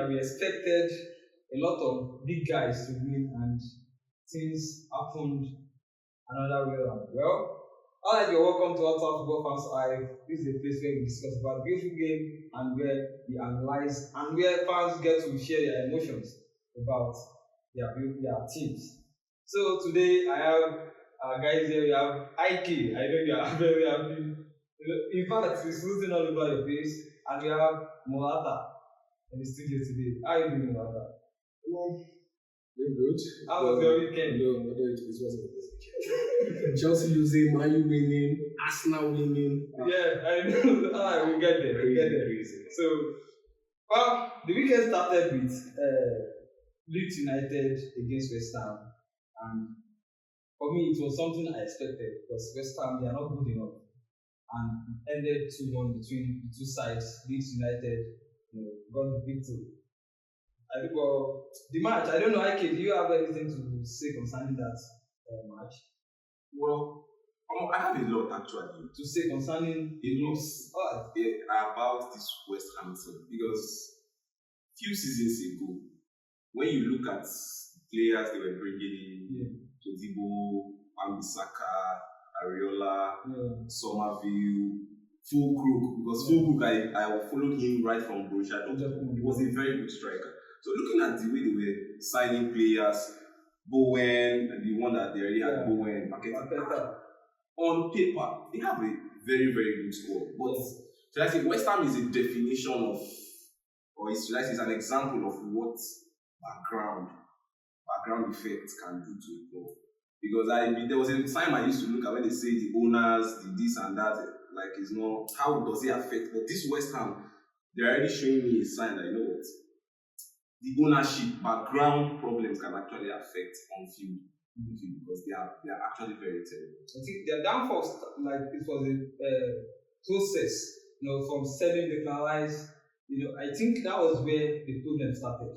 that we expected a lot of big guys to win, and things happened another way around. Well, all right, you're welcome to UltraHiveFans. This is a place where we discuss about beautiful game and where we analyze and where fans get to share their emotions about their teams. So today I have guys here. We have IK. I know you are very happy. In fact, it's losing all over your face. And we have Morata in the studio today. How are you doing, Morata? Well, very good. How was your weekend? No, it wasn't a good weekend. Chelsea losing, Man U winning, Arsenal winning. Yeah, I know. Alright, we'll get there. Crazy. So, well, the weekend started with Leeds United against West Ham, and for me, it was something I expected because West Ham, they are not good enough, and it ended 2-1 between the two sides. Leeds United, got the victory. I think the match. I don't know, IK. Do you have anything to say concerning that match? Well, I have a lot actually To say concerning about this West Ham team, because few seasons ago, when you look at players they were bringing in, Todibo, Ambisaka, Ariola, Somerville, Fulkrug, because Fulkrug I followed him right from Borussia Dortmund. He was a very good striker. So looking at the way they were signing players, Bowen, and the one that they already had, Bowen, Paqueta, on paper, they have a very, very good score. But so I say West Ham is a definition of, or it's an example of what background effect can do to a club. Because there was a time I used to look at when they say the owners, the this and that, like it's not, how does it affect? But this West Ham, they're already showing me a sign that, you know what, the ownership background problems can actually affect on-field because they are actually very terrible. I think their downfall, like it was a process, from selling the Rice. I think that was where the problem started.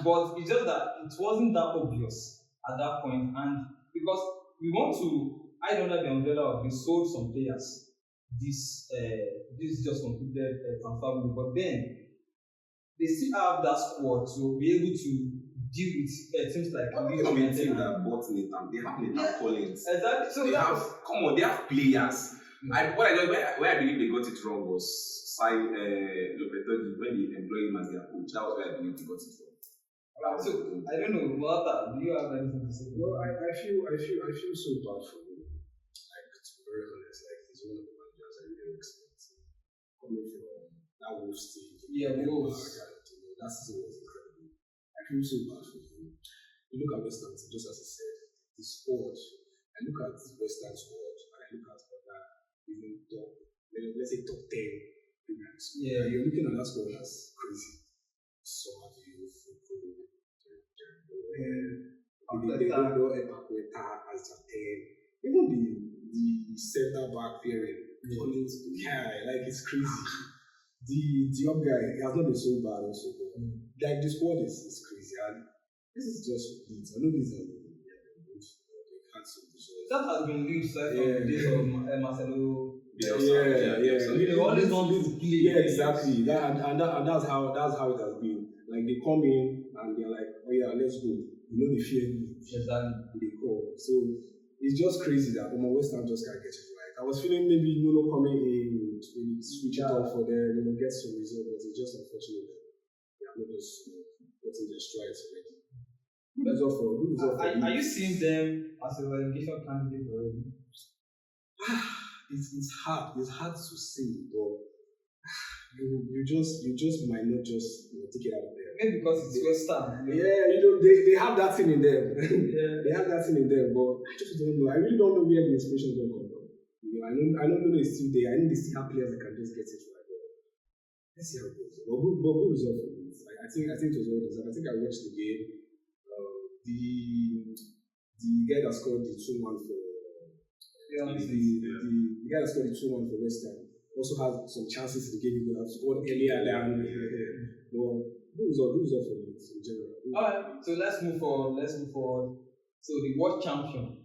But it's just that it wasn't that obvious at that point, and because we want to hide under the umbrella of we sold some players. This just completed transfer, but then they still have that squad to be able to deal with things like a team that bought Nathan. They have Nathan Collins. Exactly. So they have players. Where I believe they got it wrong was sign Lopetegui when they employed him as their coach. That was where I believe they got it wrong. So I don't know, Martha, do you have anything to say? Well, I feel so bad for him. Like, to be very honest, like he's one of the managers I really expect. Coming from that Wolves team. Wolves. That season was incredible. I feel so bad for him. You look at West Ham, just as I said, the squad. I look at the West Ham squad, and I look at other, even let's say top 10 players. Yeah. You're looking at that squad, that's crazy. Somerville, Fulkrug, Paqueta as a 10. Even the centre back pairing, like it's crazy. The young guy, he has not been so bad also. Like the squad is crazy, and this is just Leeds. I know these are good. That has been Leeds from the days of Marcelo. They always want to play. Yeah, exactly. And that's how it has been. Like they come in and they're like, oh yeah, let's go. They fear me. Exactly. They call. So it's just crazy that West Ham just can't get it right. I was feeling maybe Nuno coming in, maybe switch it off for them, get some result, but it's just unfortunate that they are not just getting their strides already. Good result for Are you seeing them as a relegation candidate already? It's hard. It's hard to say, but you just might not just take it out of there. Maybe because it's West Ham. Yeah, they have that thing in them. They have that thing in them, but I just don't know. I really don't know where the inspiration is going to come from. I don't know it's still there. I know they still have players that can just get it right. Let's see how it goes. But good result for me. I think it was well deserved. I think I watched the game. The guy that scored the 2-1 for the guy that scored the 2-1 for West Ham also had some chances in the game. He could have scored earlier than. Good result for me in general. Alright, so let's move forward. So the world champion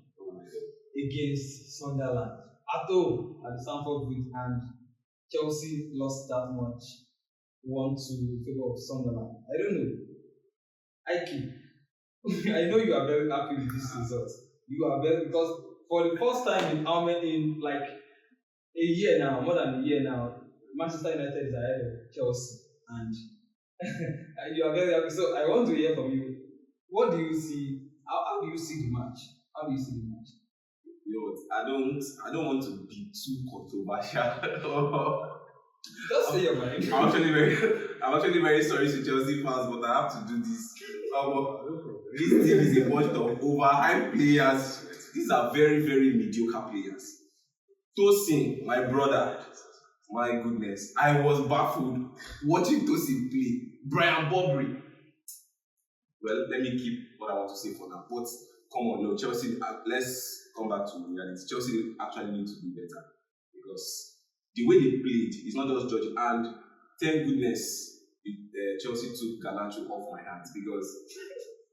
against Sunderland at home at the Stamford Bridge, and Chelsea lost that much. want to favor of Sunderland. I don't know. Ike, I know you are very happy with this result. You are very because for the first time in how many in like a year now, more than a year now, Manchester United is ahead of Chelsea, and you are very happy. So I want to hear from you. What do you see? How do you see the match? How do you see the match? You know what? I don't want to be too controversial. Just say your mind. I'm actually very sorry to Chelsea fans, but I have to do this. This team is a bunch of overhyped players. These are very, very mediocre players. Tosin, my brother, my goodness, I was baffled watching Tosin play. Brian Bobry. Well, let me keep what I want to say for now. But come on, no, Chelsea, let's come back to reality. Chelsea actually need to do better because the way they played is not just judging. And thank goodness Chelsea took Garnacho off my hands because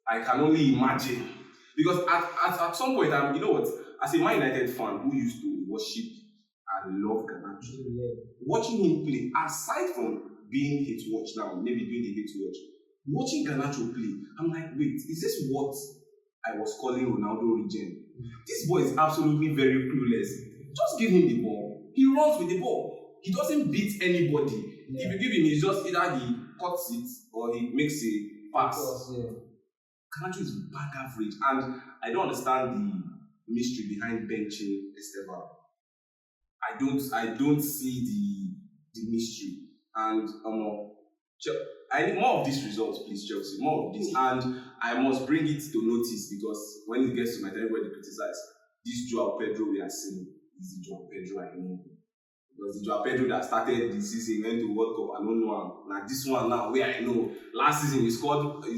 I can only imagine. Because at some point, you know what, as a Man United fan who used to worship and love Garnacho, watching him play, aside from being hate watch now, maybe doing the hate watch, watching Garnacho play, I'm like, wait, is this what I was calling Ronaldo regen? This boy is absolutely very clueless. Just give him the ball. He runs with the ball. He doesn't beat anybody. Yeah. If you give him, it's just either he cuts it or he makes a pass. Garnacho is bad average, and I don't understand the mystery behind benching Esteban. I don't see the mystery, and I need more of these results, please, Chelsea. More of this, and I must bring it to notice because when it gets to my time, everybody criticize this Joao Pedro we are seeing is the Joao Pedro I know. Because the Joao Pedro that started the season went to World Cup, I don't know him. Now this one now where I know. Last season he scored about 10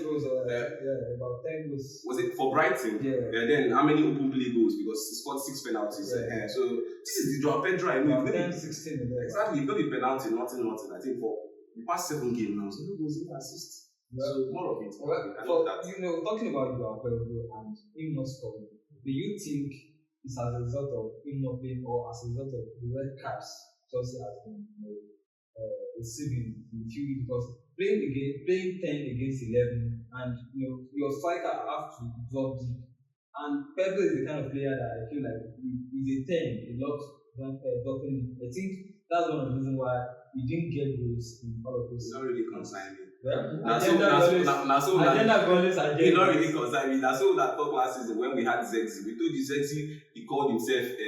goals. About 10 goals. Was it for Brighton? Yeah. Then how many open play goals? Because he scored 6 penalties. Yeah. So this is the Joao Pedro I know. 10, 16. Exactly. If not the penalty, nothing. I think for the past 7 games now, so goals, 8 assists. So more of it. Talking about Joao Pedro and him not scoring, do you think it's as a result of him not playing or as a result of the red cards Chelsea has been receiving in the few weeks? Because playing 10 against 11 and your striker have to drop deep, and Pedro is the kind of player that I feel like he's a 10 a lot dropping. I think that's one of the reasons why he didn't get goals in all of those. It's not really concerning me. That's not really concerned me. That's all that talk last season when we had Zexi. We told you Zexi, he called himself a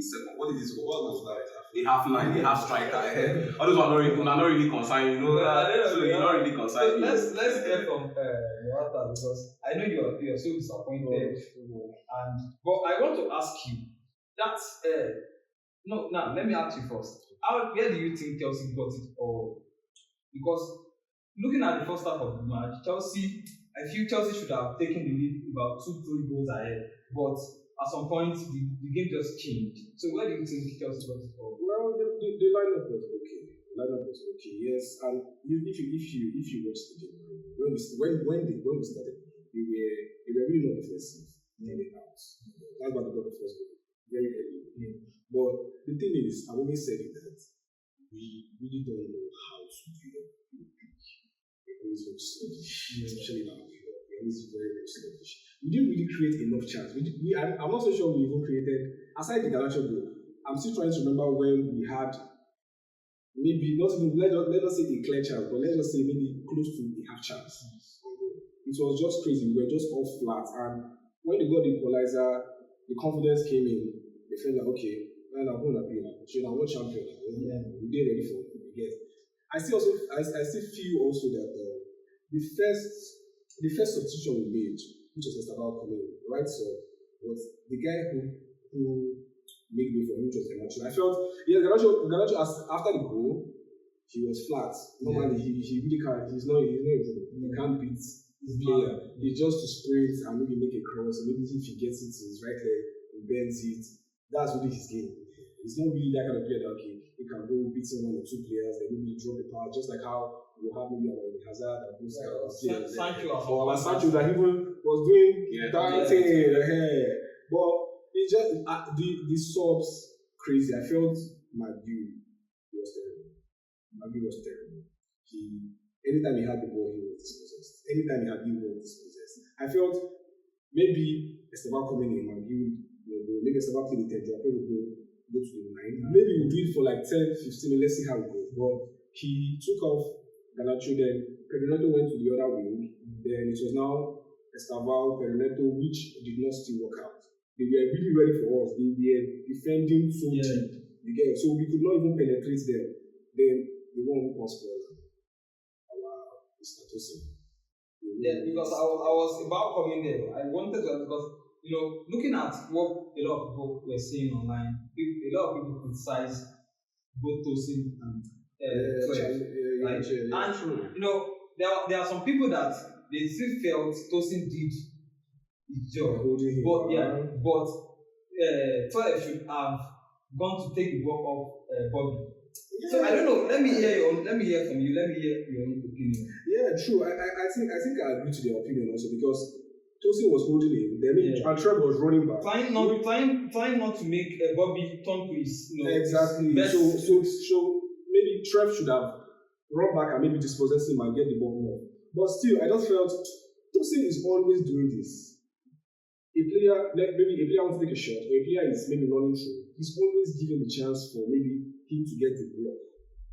second. What is this called? What was that? A half nine, a half striker. All those are not really concerned, so you're not really concerned. Let's hear from Morata because I know you're so disappointed. But I want to ask you that now let me ask you first. Where do you think Chelsea got it all? Because looking at the first half of the match, I feel Chelsea should have taken the lead about 2-3 goals ahead. But at some point, the game just changed. So where do you think Chelsea got it all? Well, the lineup was okay. Yes, and if you watch the game, when we started, we were really not defensive in the house. That's why we got the first goal very early. But the thing is, I've always said it that we really don't know how to do it. We're always very sluggish, especially now. We're always very, very sluggish. We didn't really create enough chance. I'm not so sure we even created, aside the Garnacho goal, I'm still trying to remember when we had maybe not even, let us say a clear chance, but let's just say maybe close to a half chance. It was just crazy. We were just all flat. And when they got the equalizer, the confidence came in. They felt like, okay, I'm going to be now. So now, what champion? We get ready for it. Yes. I still feel also that the first substitution we made, which was Esteban coming in, right? So was the guy who made way for him, which was Garnacho. I felt Garnacho after the goal, he was flat. Normally he really can't. He's not improving. He can't beat his player. He just to sprint and maybe make a cross. Maybe if he gets it to his right leg, he bends it. That's really his game. He's not really that kind of player that he can go beat one or two players and maybe drop the power, just like how you have maybe a Hazard and those kind of players. Sancho that even was doing that thing. But it's just the subs crazy. I felt my view was terrible. Maggie was terrible. He anytime he had the ball, he was dispossessed. Anytime he had the ball, dispossessed. I felt maybe Esteban coming in and maybe Esteban play the 10, Joao Pedro go to the 9. Maybe we'll do it for like 10, 15 minutes, let's see how it goes. But he took off Ganacho, then Pedro went to the other wing. Then it was now Esteban, Pedro, which did not still work out. They were really ready for us. They were defending so deep. So we could not even penetrate them. Then the one who was our Mr. Tosin. Yeah, because I was about coming there. I wanted to, because looking at what a lot of people were saying online, a lot of people criticize both Tosin and right? And there are some people that they still felt Tosin did his job, but 12 should have gone to take the work of Bobby. Yeah. So I don't know. Let me hear from you. Let me hear your own opinion. Yeah, true. I think I agree to their opinion also, because Tosin was holding him. And Trevor was running back. Trying not to make Bobby turn to his exactly. Best. So maybe Trev should have run back and maybe dispossess him and get the ball more. But still, I just felt Tosin is always doing this. Maybe a player wants to take a shot, or a player is maybe running through, he's always giving the chance for maybe him to get the block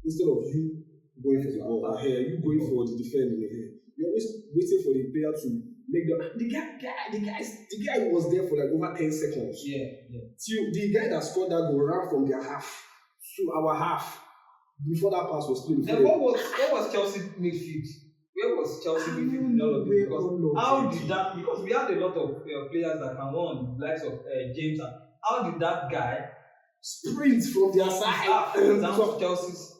instead of you going for the ball. You going for the defending. You're always waiting for the player to make the guy was there for like over 10 seconds. Till the guy that scored that goal ran from their half to our half before that pass was played. Then what was Chelsea midfield? Where was Chelsea midfield in all of this? Because how did that? Because we had a lot of players that can run, the likes of James. How did that guy sprint from their side down to Chelsea's?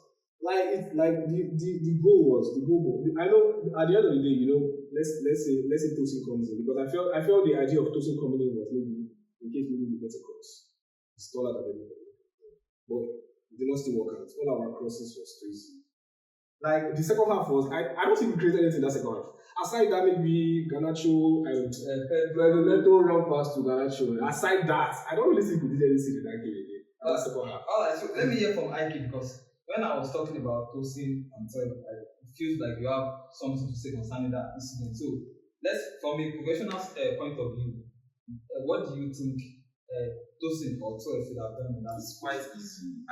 The goal was. I know at the end of the day, let's say Tosin comes in, because I felt the idea of Tosin coming in was maybe in case maybe we get a cross. It's taller than everybody, but it did not still work out. All our crosses was crazy. Like the second half was, I don't think we created anything in that second half. Aside that, maybe Garnacho and Pedro run pass to Garnacho. Aside that, I don't really think we did anything in that game again. That second half. Alright, so let me hear from Ike, because when I was talking about Tosin and so it feels like you have something to say concerning that incident. So from a professional point of view, what do you think Tosin or 12 should have done in that? It's quite easy.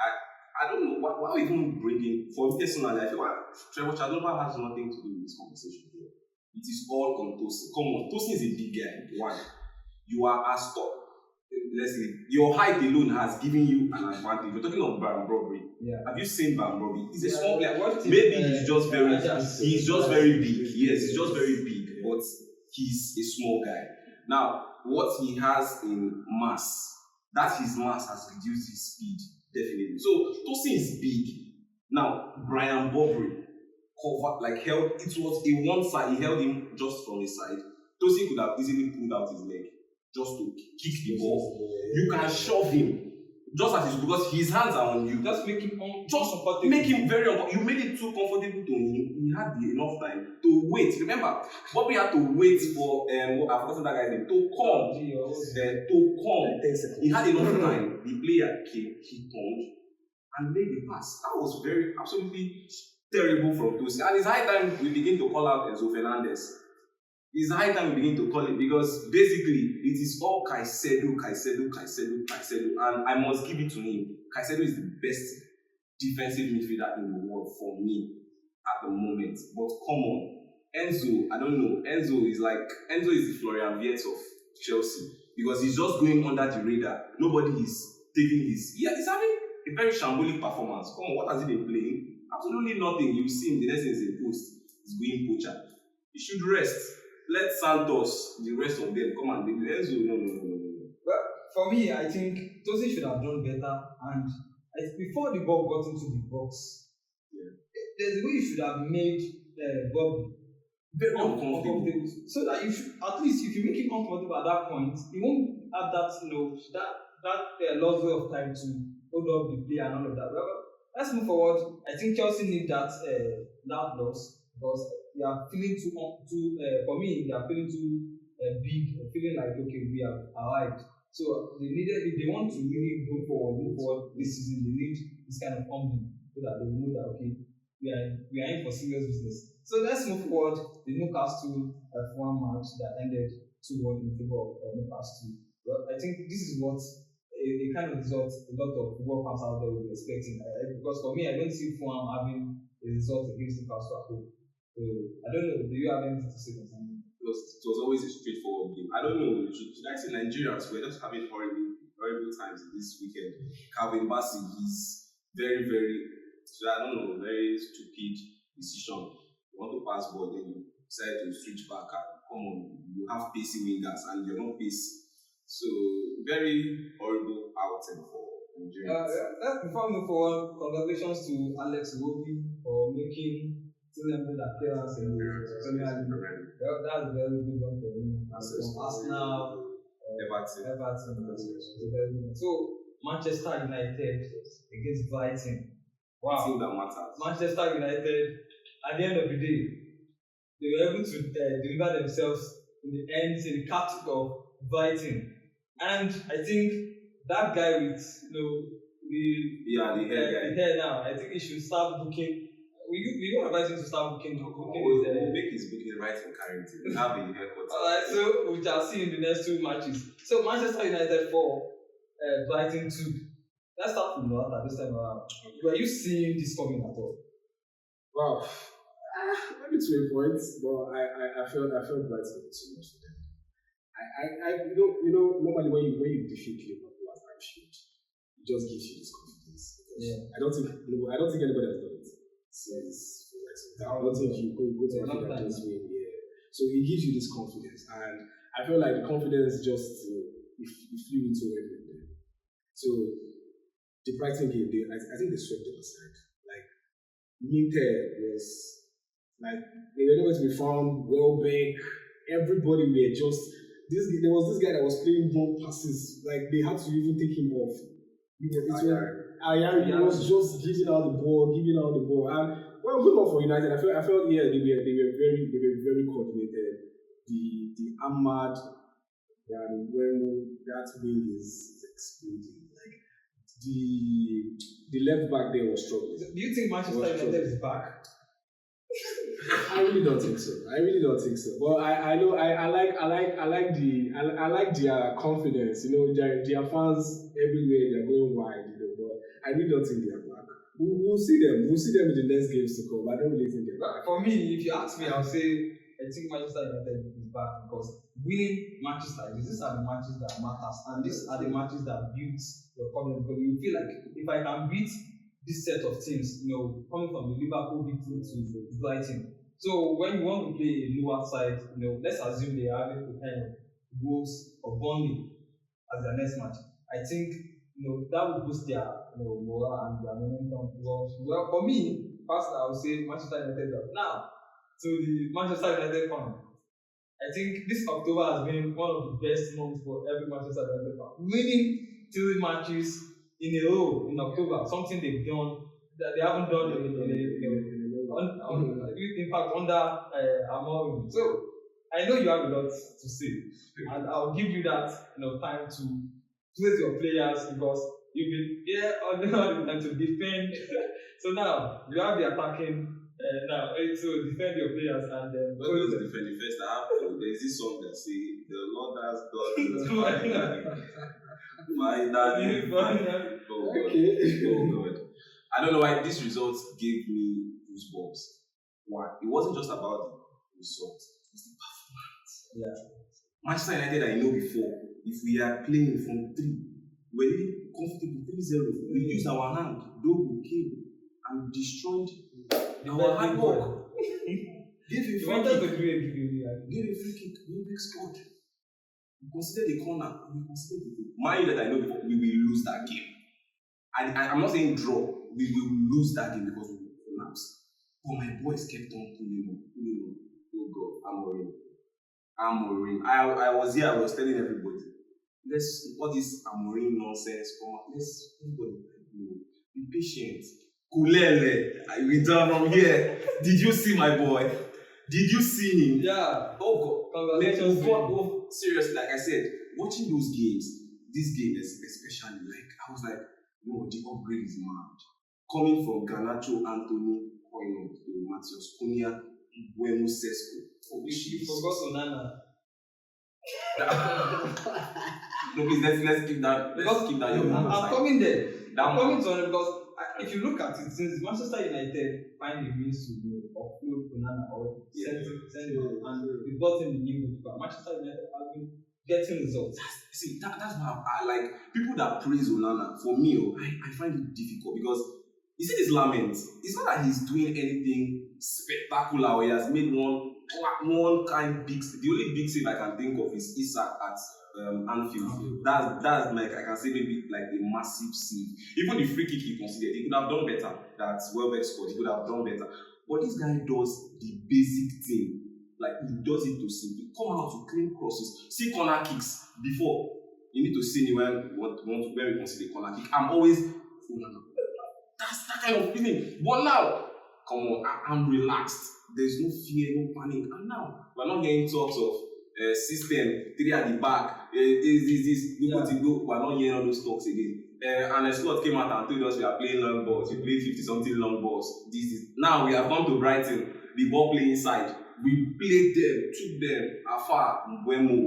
I don't know why we even bring in, for me personally, I feel like Trevor Chalobah has nothing to do with this conversation here. It is all on Tosin. Come on, Tosin is a big guy. One, you are a stop. Let's say your height alone has given you an advantage. We're talking of Baron Robbery. Yeah. Have you seen Baron Robbery? He's a small player. Maybe he's just very big. Yes, he's just very big, but he's a small guy. Now, what he has in mass, his mass has reduced his speed. Definitely. So Tosin is big. Now Brian Bobry held. It was a one side. He held him just from his side. Tosin could have easily pulled out his leg just to kick the ball. You can shove him just as because his hands are on you. Just make him uncomfortable. Make him very uncomfortable. You made it too comfortable to him. He had enough time to wait. Remember, Bobby had to wait for I've forgotten that guy's name to come. He had enough time. The player came, he turned and made the pass. That was absolutely terrible from Tosin. And it's high time we begin to call out Enzo Fernandez. It's high time we begin to call it, because basically it is all Caicedo. And I must give it to him. Caicedo is the best defensive midfielder in the world for me at the moment. But come on, Enzo, I don't know. Enzo is the Florian Wirtz of Chelsea, because he's just going under the radar. Nobody is taking his. Yeah, he's having a very shambolic performance. Come on, what has he been playing? Absolutely nothing. You see him, the next thing is a post. He's going poacher. He should rest. Let Santos, the rest of them, come and do Enzo. No. Well, for me, I think Tosin should have done better. And before the ball got into the box, there's a way you should have made Bob very uncomfortable. So that you should, at least if you make him uncomfortable at that point, he won't have that lost way of time to hold up the play and all of that. Well, let's move forward. I think Chelsea need that loss, because they are feeling for me, they are feeling too big, feeling like, okay, we have arrived. So if they want to really move forward this season, they need this kind of humbling, so that they know that, okay, we are in for serious business. So let's move forward. The Newcastle F1 match that ended 2-1 in favor of Newcastle. Well, I think this is what a kind of result a lot of football fans out there will be expecting. Because for me, I don't see Fulham having a result against Newcastle at home. So I don't know. Do you have anything to say concerning? It was always a straightforward game. I don't know. Should I say Nigerians were just having horrible times this weekend. Calvin Bassey is very, very, so I don't know, very stupid decision. You want to pass ball, then you decide to switch back and come on, you have pacey wingers and you're not pacey. So very horrible outing for Nigerians. Before we move forward, congratulations to Alex Iwobi for making 200 appearances in the Premier League. That's a very good one for him. From Arsenal, Everton. So Manchester United against Brighton. Wow. Team that matters. Manchester United, at the end of the day, they were able to deliver themselves in the end, in the capital of Brighton. And I think that guy with the hair now, I think he should start booking. We don't advise him to start booking. We'll make his booking right in Carrington. We have a haircut. Alright, so we shall see in the next two matches. So Manchester United 4, Brighton 2. Let's start from Morata this time around. Were you seeing this coming at all? Wow. Maybe to a point, but I felt Brighton was too much for them. Normally when you defeat Liverpool at Anfield, it just gives you this confidence. I don't think anybody has done it since Brighton. I don't think you go to Anfield and just win. Yeah. So it gives you this confidence, and I feel like the confidence just it flew into everything. So the Brighton game, I think they swept them aside. Like Inter was like they were nowhere to be found. Welbeck, everybody were just there was this guy that was playing long passes. Like they had to even take him off. Ayari was just giving out the ball, and well, good one for United. I felt yeah, they were very coordinated. The Ahmad and when that wing is exploding, like the left back there was struggling. Do you think Manchester United is back? I really don't think so. But I know I like their confidence. Their fans everywhere. They're going wild. But I really don't think they're back. We'll see them. We'll see them in the next games to come. I don't really think they're back. For me, if you ask me, I'll say I think Manchester United is back because winning matches like this, these are the matches that matters, and these are the matches that build your confidence. Because you feel like if I can beat this set of teams, coming from the Liverpool victory to Brighton. So when you want to play a lower side, let's assume they are having a kind of Wolves or Burnley as their next match. I think that would boost their morale and their momentum. Well, for me, first I would say Manchester United. Now, to the Manchester United fan, I think this October has been one of the best months for every Manchester United fan. Winning 3 matches in a row in October, something they've done that they haven't done in fact under Amorim. So I know you have a lot to say, and I'll give you that time to place your players because you've been here all the time to defend. So now you have the attacking. Now, so defend your players and then. Not just defend the first half. There's this song that says, "The Lord has done my daddy." Oh God. I don't know why this result gave me goosebumps. Why? It wasn't just about the result, it was the performance. Yeah. Manchester United, I know before, if we are playing from 3, we're really comfortable 3-0. We used our hand, Dogo came and destroyed our hard work. Gave a free kick, we scored. We considered the corner, we considered the goal. Mind that I know before, we will lose that game. And I'm not saying draw, we will lose that game because we will collapse. But my boys kept on pulling on. Oh God, Amorim. I was here, I was telling everybody, let's what is Amorim nonsense? Let's everybody be patient. Kulele, I withdraw from here. Did you see my boy? Did you see him? Yeah. Oh God. Seriously, like I said, watching those games, this game especially, like I was like, no, the upgrade is mad. Coming from Garnacho, Anthony, point to Matheus Cunha, Bueno Sesko. Oh, You forgot Onana. No, please, let's keep that. Let's keep that. I'm coming there. I'm That coming to Onana because if you look at it, since Manchester United find a means to offload Onana or send him, and we brought in the new goalkeeper, Manchester United have been getting results. See, that's why I like people that praise Onana. For me, I find it difficult because you see this lament. It's not that he's doing anything spectacular or he has made one kind big. The only big save I can think of is Isak at Anfield. That's like I can say maybe like a massive save. Even the free kick he considered, he could have done better. That's Welbeck scored. He could have done better. But this guy does the basic thing. Like he does it to simply come out to clean crosses, see corner kicks before. You need to see me when we consider corner kick. I'm always that's that kind of feeling. But now, come on, I'm relaxed. There's no fear, no panic. And now we're not hearing talks of system, 3 at the back, this, go. We're not hearing all those talks again. And a Scott came out and told us we are playing long balls. We played 50-something long balls. Now we have gone to Brighton, the ball playing inside. We played them, took them afar, Mbeumo,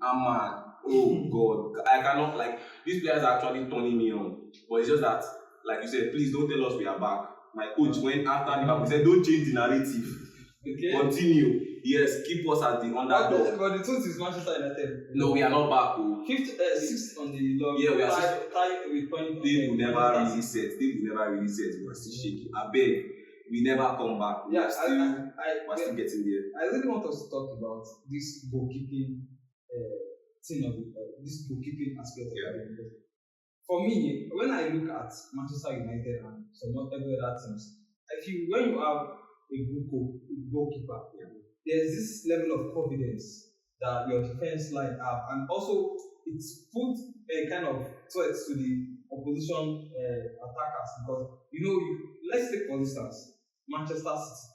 Ahmad. Oh God, I cannot like these players are actually turning me on. But it's just that, like you said, please don't tell us we are back. My coach went after Liverpool said, don't change the narrative. Okay. Continue. Yes, keep us as the underdog. But the truth is Manchester United. No, we are not back. Sixth on the log. Yeah, we are tied with point. They will never really set. We are still shaking. I beg. We never come back. We're still getting there. I really want us to talk about this goalkeeping thing of this goalkeeping aspect of it. Because for me, when I look at Manchester United and some every other teams, I feel when you have a good goalkeeper, there's this level of confidence that your defense line have, and also it's put a kind of threat to the opposition attackers because let's take for instance Manchester City.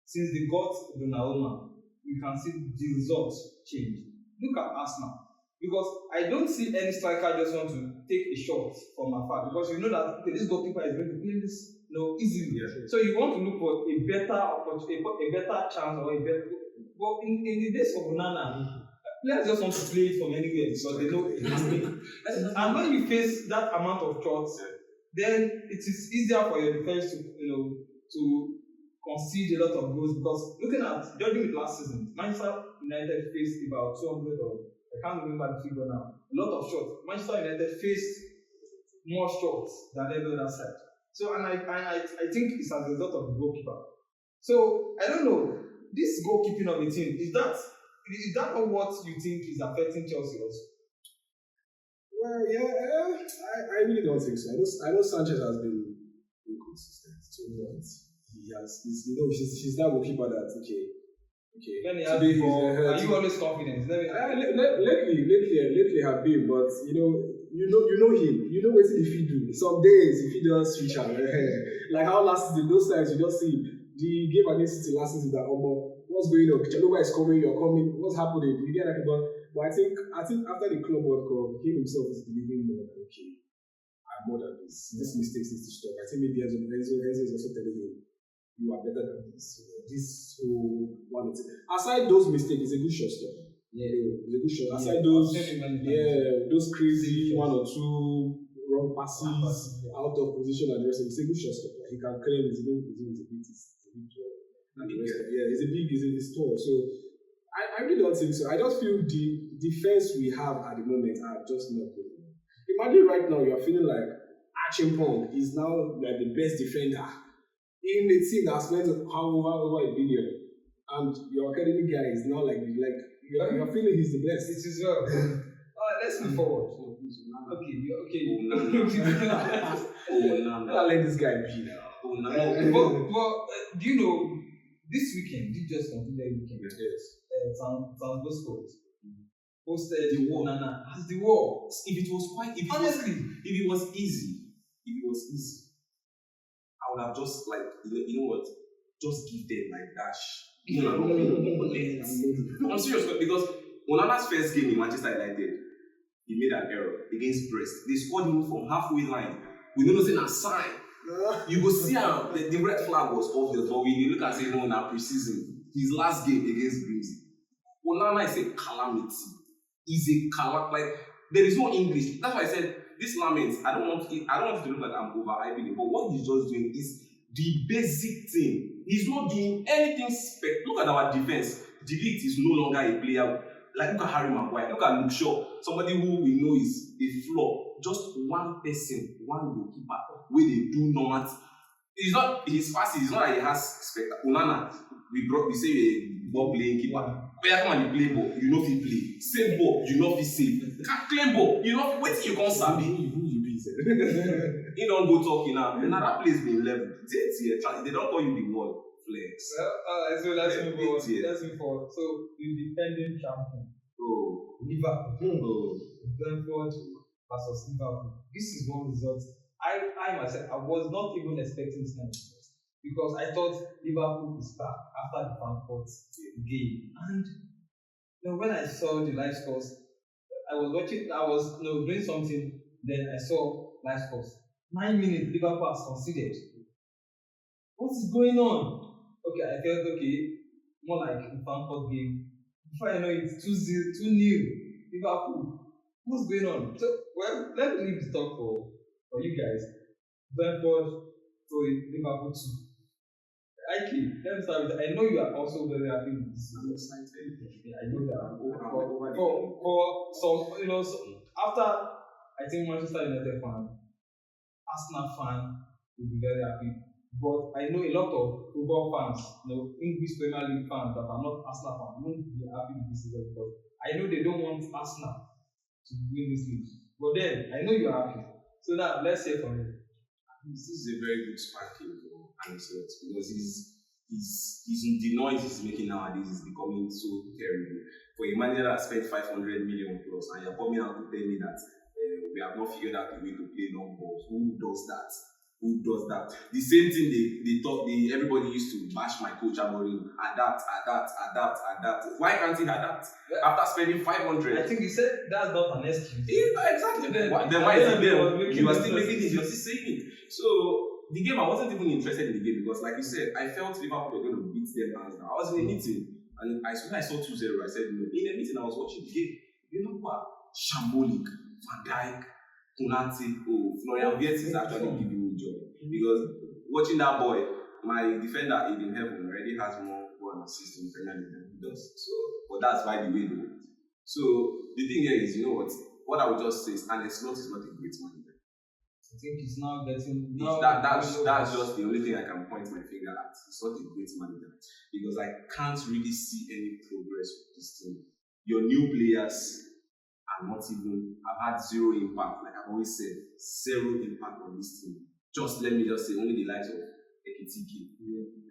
Since they got Donnarumma, you can see the results change. Look at Arsenal, because I don't see any striker just want to take a shot from afar because that this goalkeeper is going to play this easily. Yeah. So you want to look for a better opportunity, a better chance or a better. But in the days of Onana, players just want to play it from anywhere because they know it has been. And when you face that amount of shots, then it is easier for your defense to concede a lot of goals because judging with last season, Manchester United faced about 200 or I can't remember the figure now. A lot of shots. Manchester United faced more shots than every other side. So and I think it's as a result of the goalkeeper. So I don't know. This goalkeeping of the team, is that not what you think is affecting Chelsea also? Well, I really don't think so. I know Sanchez has been inconsistent. He's that goalkeeper that When he has are you always confident? Lately have been, but you know him. You know what if he do. Some days if he does switch out, like how last season, those times you just see the game against City last season that what's going on? Chalobah is coming, you're coming. What's happening? You get that, but I think after the Club World Cup, he himself is believing more that I'm more than this. This mistakes need to stop. I think maybe Enzo is also telling him you are better than this. This whole one. Aside those mistakes, it's a good shot stop. Yeah, it's a good shot. Aside those crazy 1 or 2 wrong passes out of position and the rest, it's a good shot stop. He can claim his name is a big job. It's tall. So I really don't think so. I just feel the defense we have at the moment are just not good. Imagine right now you are feeling like Achimpong is now like the best defender in the team that spent over $1 billion, and your academy guy is now like you're feeling he's the best. It is well. Let's move forward. Okay. I'll let this guy be now. But do you know this weekend? Did just concluded weekend. Yes. San Bosco posted the war. Nana as the war. If it was easy, I would have just just give them like dash. I'm serious because Onana's first game in Manchester United, he made an error against Brest. They scored him from halfway line. We don't know a sign. You go see how the red flag was obvious, but when you look and say no, na pre-season, his last game against Greece, Onana is a calamity. He's a calamity. Like there is no English. That's why I said this lament. I don't want it to look like I'm overhyping it, but what he's just doing is the basic thing. He's not doing anything Look at our defense. Delete is no longer a player. Like look at Harry Maguire, look at Luke Shaw, somebody who we know is a flaw. Just one person, one goalkeeper, where they do normal. It's not his passes. It's not like he has spectacle. Onana, we say a ball playing keeper. Player come and play ball, you know if he play. Save ball, you know if he save. Can't claim ball, you know wait till you can't sabi. Who you be? He don't go talking now. Now that place been level. They don't call you the wall. Flex. Well, so let's move on. Let's move forward. So the defending champion. Oh. Liverpool. Oh. Brentford versus Liverpool. This is one result. I myself, I was not even expecting this kind of result because I thought Liverpool is back after the Frankfurt game. And when I saw the live scores, I was doing something. Then I saw live scores. 9 minutes, Liverpool has conceded. What is going on? Okay, I felt more like the Frankfurt game. Before I know it, 2-0, Liverpool. What's going on? So, well, let me leave the talk for you guys. Brentford to Liverpool 2. Actually, let me start with that. I know you are also very happy with this. I'm excited. Yeah, I know that. For some, after I think Manchester United fan, Arsenal fan will be very happy. But I know a lot of football fans, English Premier League fans that are not Arsenal fans won't be happy with this season because I know they don't want Arsenal to win this league. But then I know you are happy. So now let's hear from you. This is a very good sparking for Ancelotti because the noise he's making nowadays is becoming so terrible. For a manager that spent 500 million plus and you're coming out to tell me that we have not figured out a way to play long balls. Who does that? The same thing everybody used to bash my coach Amorim. Adapt. Why can't he adapt? After spending 500. I think you said that's not an excuse. Yeah, exactly. Then why is it there? You are still making it, you're still saying it. So the game, I wasn't even interested in the game because like you said, I felt Liverpool were going to beat them hands down. I was in a meeting and when I saw 2-0, I said no. In a meeting I was watching the game. Liverpool are shambolic. Van Dijk, Konate, Florian Wirtz is actually giving me joy. Because watching that boy, my defender Eden Heaven already has more goal and assist in the Premier League than he does. So, but that's by the way though. So the thing here is, you know what I would just say is Ancelotti is not a great manager. I think he's now getting that's just the only thing I can point my finger at. He's not a great manager because I can't really see any progress with this team. Your new players are not even have had zero impact. Like I've always said, zero impact on this team. Let me just say, only the likes of Ekitike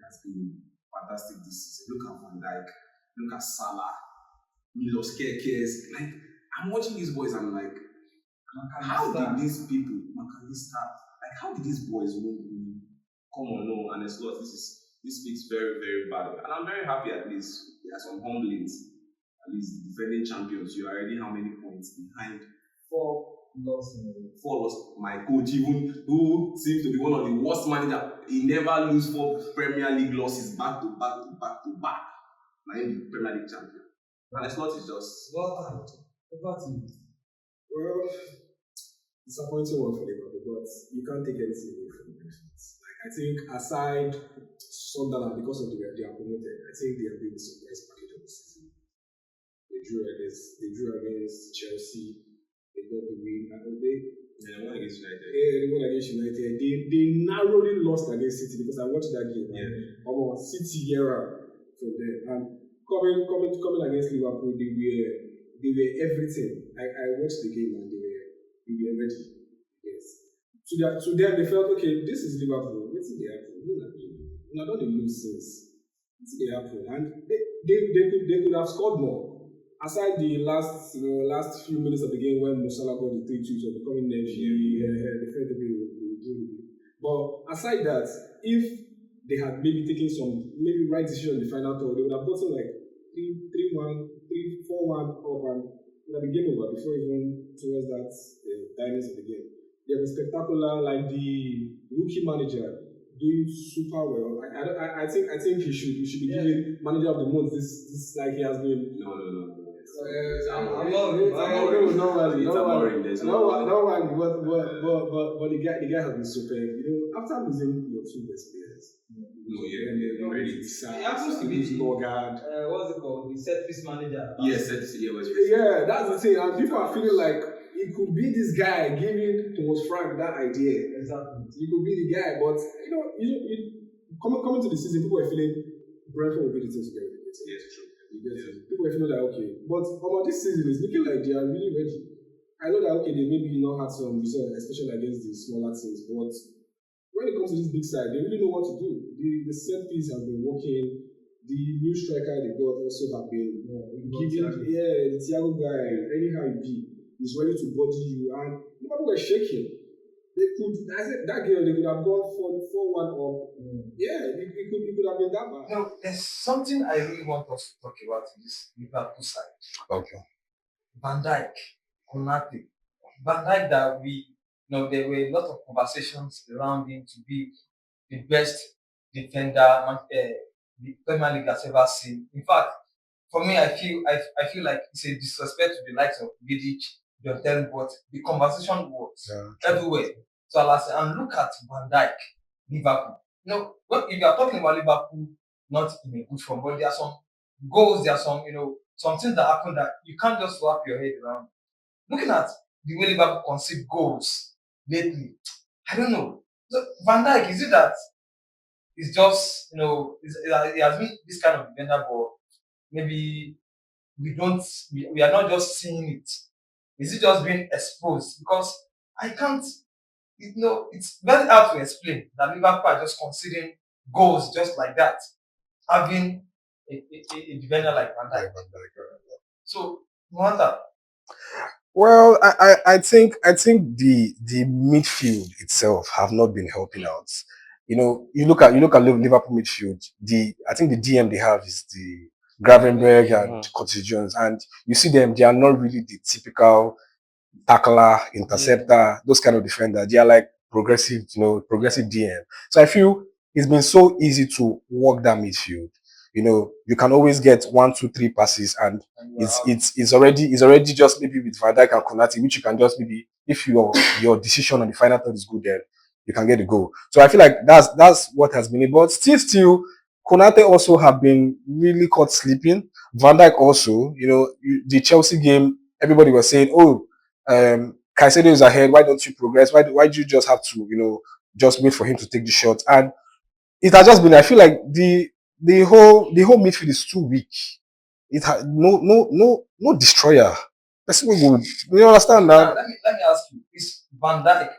has been fantastic this season. Look at Van Dijk, look at Salah, Milos Kerkez. Like I'm watching these boys, I'm like, how did these people, McAllister, like how did these boys win? Come on, no, and it's lost. This speaks very, very bad. And I'm very happy at least. There are some humblings. At least defending champions, you are already how many points behind? 4 lost. My coach, even who seems to be one of the worst managers, he never lose 4 Premier League losses back to back. Now he's the Premier League champion. And it's not just Well, disappointing one for Liverpool, but you can't take anything away from the defense. Like I think aside Sunderland, because of they are promoted, I think they have been the surprise package of the season. They drew against Chelsea. They got the win. they won against United. Yeah, they won against United. They narrowly lost against City because I watched that game. Yeah. Almost City era from there. And coming against Liverpool, they were everything. I watched the game and they were ready. Yes. To them, they felt okay. This is Liverpool. What's the happen? I don't lose since. What's the happen? And they could have scored more. Aside the last few minutes of the game when Musala got the 3-2, so becoming nervy, they felt they would do it. But aside that, if they had maybe taken some right decision in the final third, they would have gotten like 3-1, 3-4-1 up and the game over before even towards that diners of the game. Yeah, the spectacular, like the rookie manager doing super well. I think he should be given manager of the month. This like he has been. No. I'm not. No worry, It's no worry, Amorim. There's no no. worry. But the guy has been super. After losing your two best players, No, yeah, really. It happens to be lose Logard. what's it called? The set piece manager. Yes, yeah, was Yeah, that's the thing. And people are feeling like it could be this guy giving Thomas Frank that idea. Exactly. He could be the guy, but coming to the season, people were feeling Brentford will be the team to get relegated. Yes, true. People were feeling like okay, but about this season, it's looking like they are really ready. I know that okay, they maybe not had some results, especially against the smaller teams, but when it comes to this big side, they really know what to do. The set piece has been working. The new striker they got also have been giving, the Thiago guy, anyhow it be, is ready to body you. And people were shaking. They could, I said, that game, they could have gone 4-1 up. Yeah, it could have been that bad. No, there's something I really want us to talk about in this Liverpool side. Okay. Van Dijk, Konate. Van Dijk that there were a lot of conversations around him to be the best defender the Premier League has ever seen. In fact, for me, I feel like it's a disrespect to the likes of Vidic, John Terry, but the conversation was everywhere. So and look at Van Dijk, Liverpool. If you are talking about Liverpool, not in a good form, but there are some goals, there are some things that happen that you can't just wrap your head around. Looking at the way Liverpool concede goals lately, I don't know. So Van Dijk, is it that it's just he has been this kind of defender, but maybe we are not just seeing it. Is it just being exposed? Because I can't, it's very hard to explain that Liverpool are just conceding goals just like that, having a defender like Van Dijk. So, no matter. Well, I think the midfield itself have not been helping out. You look at Liverpool midfield. I think the DM they have is the Gravenberg and Curtis Jones, and you see them. They are not really the typical tackler, interceptor, those kind of defender. They are like progressive DM. So I feel it's been so easy to work that midfield. You can always get 1, 2, 3 passes, and it's already just maybe with Van Dijk and Konate, which you can just maybe, if your decision on the final third is good, then you can get the goal. So I feel like that's what has been it. But still, Konate also have been really caught sleeping. Van Dijk also, the Chelsea game, everybody was saying, Caicedo is ahead. Why don't you progress? Why do you just have to, just wait for him to take the shot? And it has just been, I feel like the whole midfield is too weak. It had no destroyer. That's what good. Do you understand that? Now, let me ask you: is Van Dijk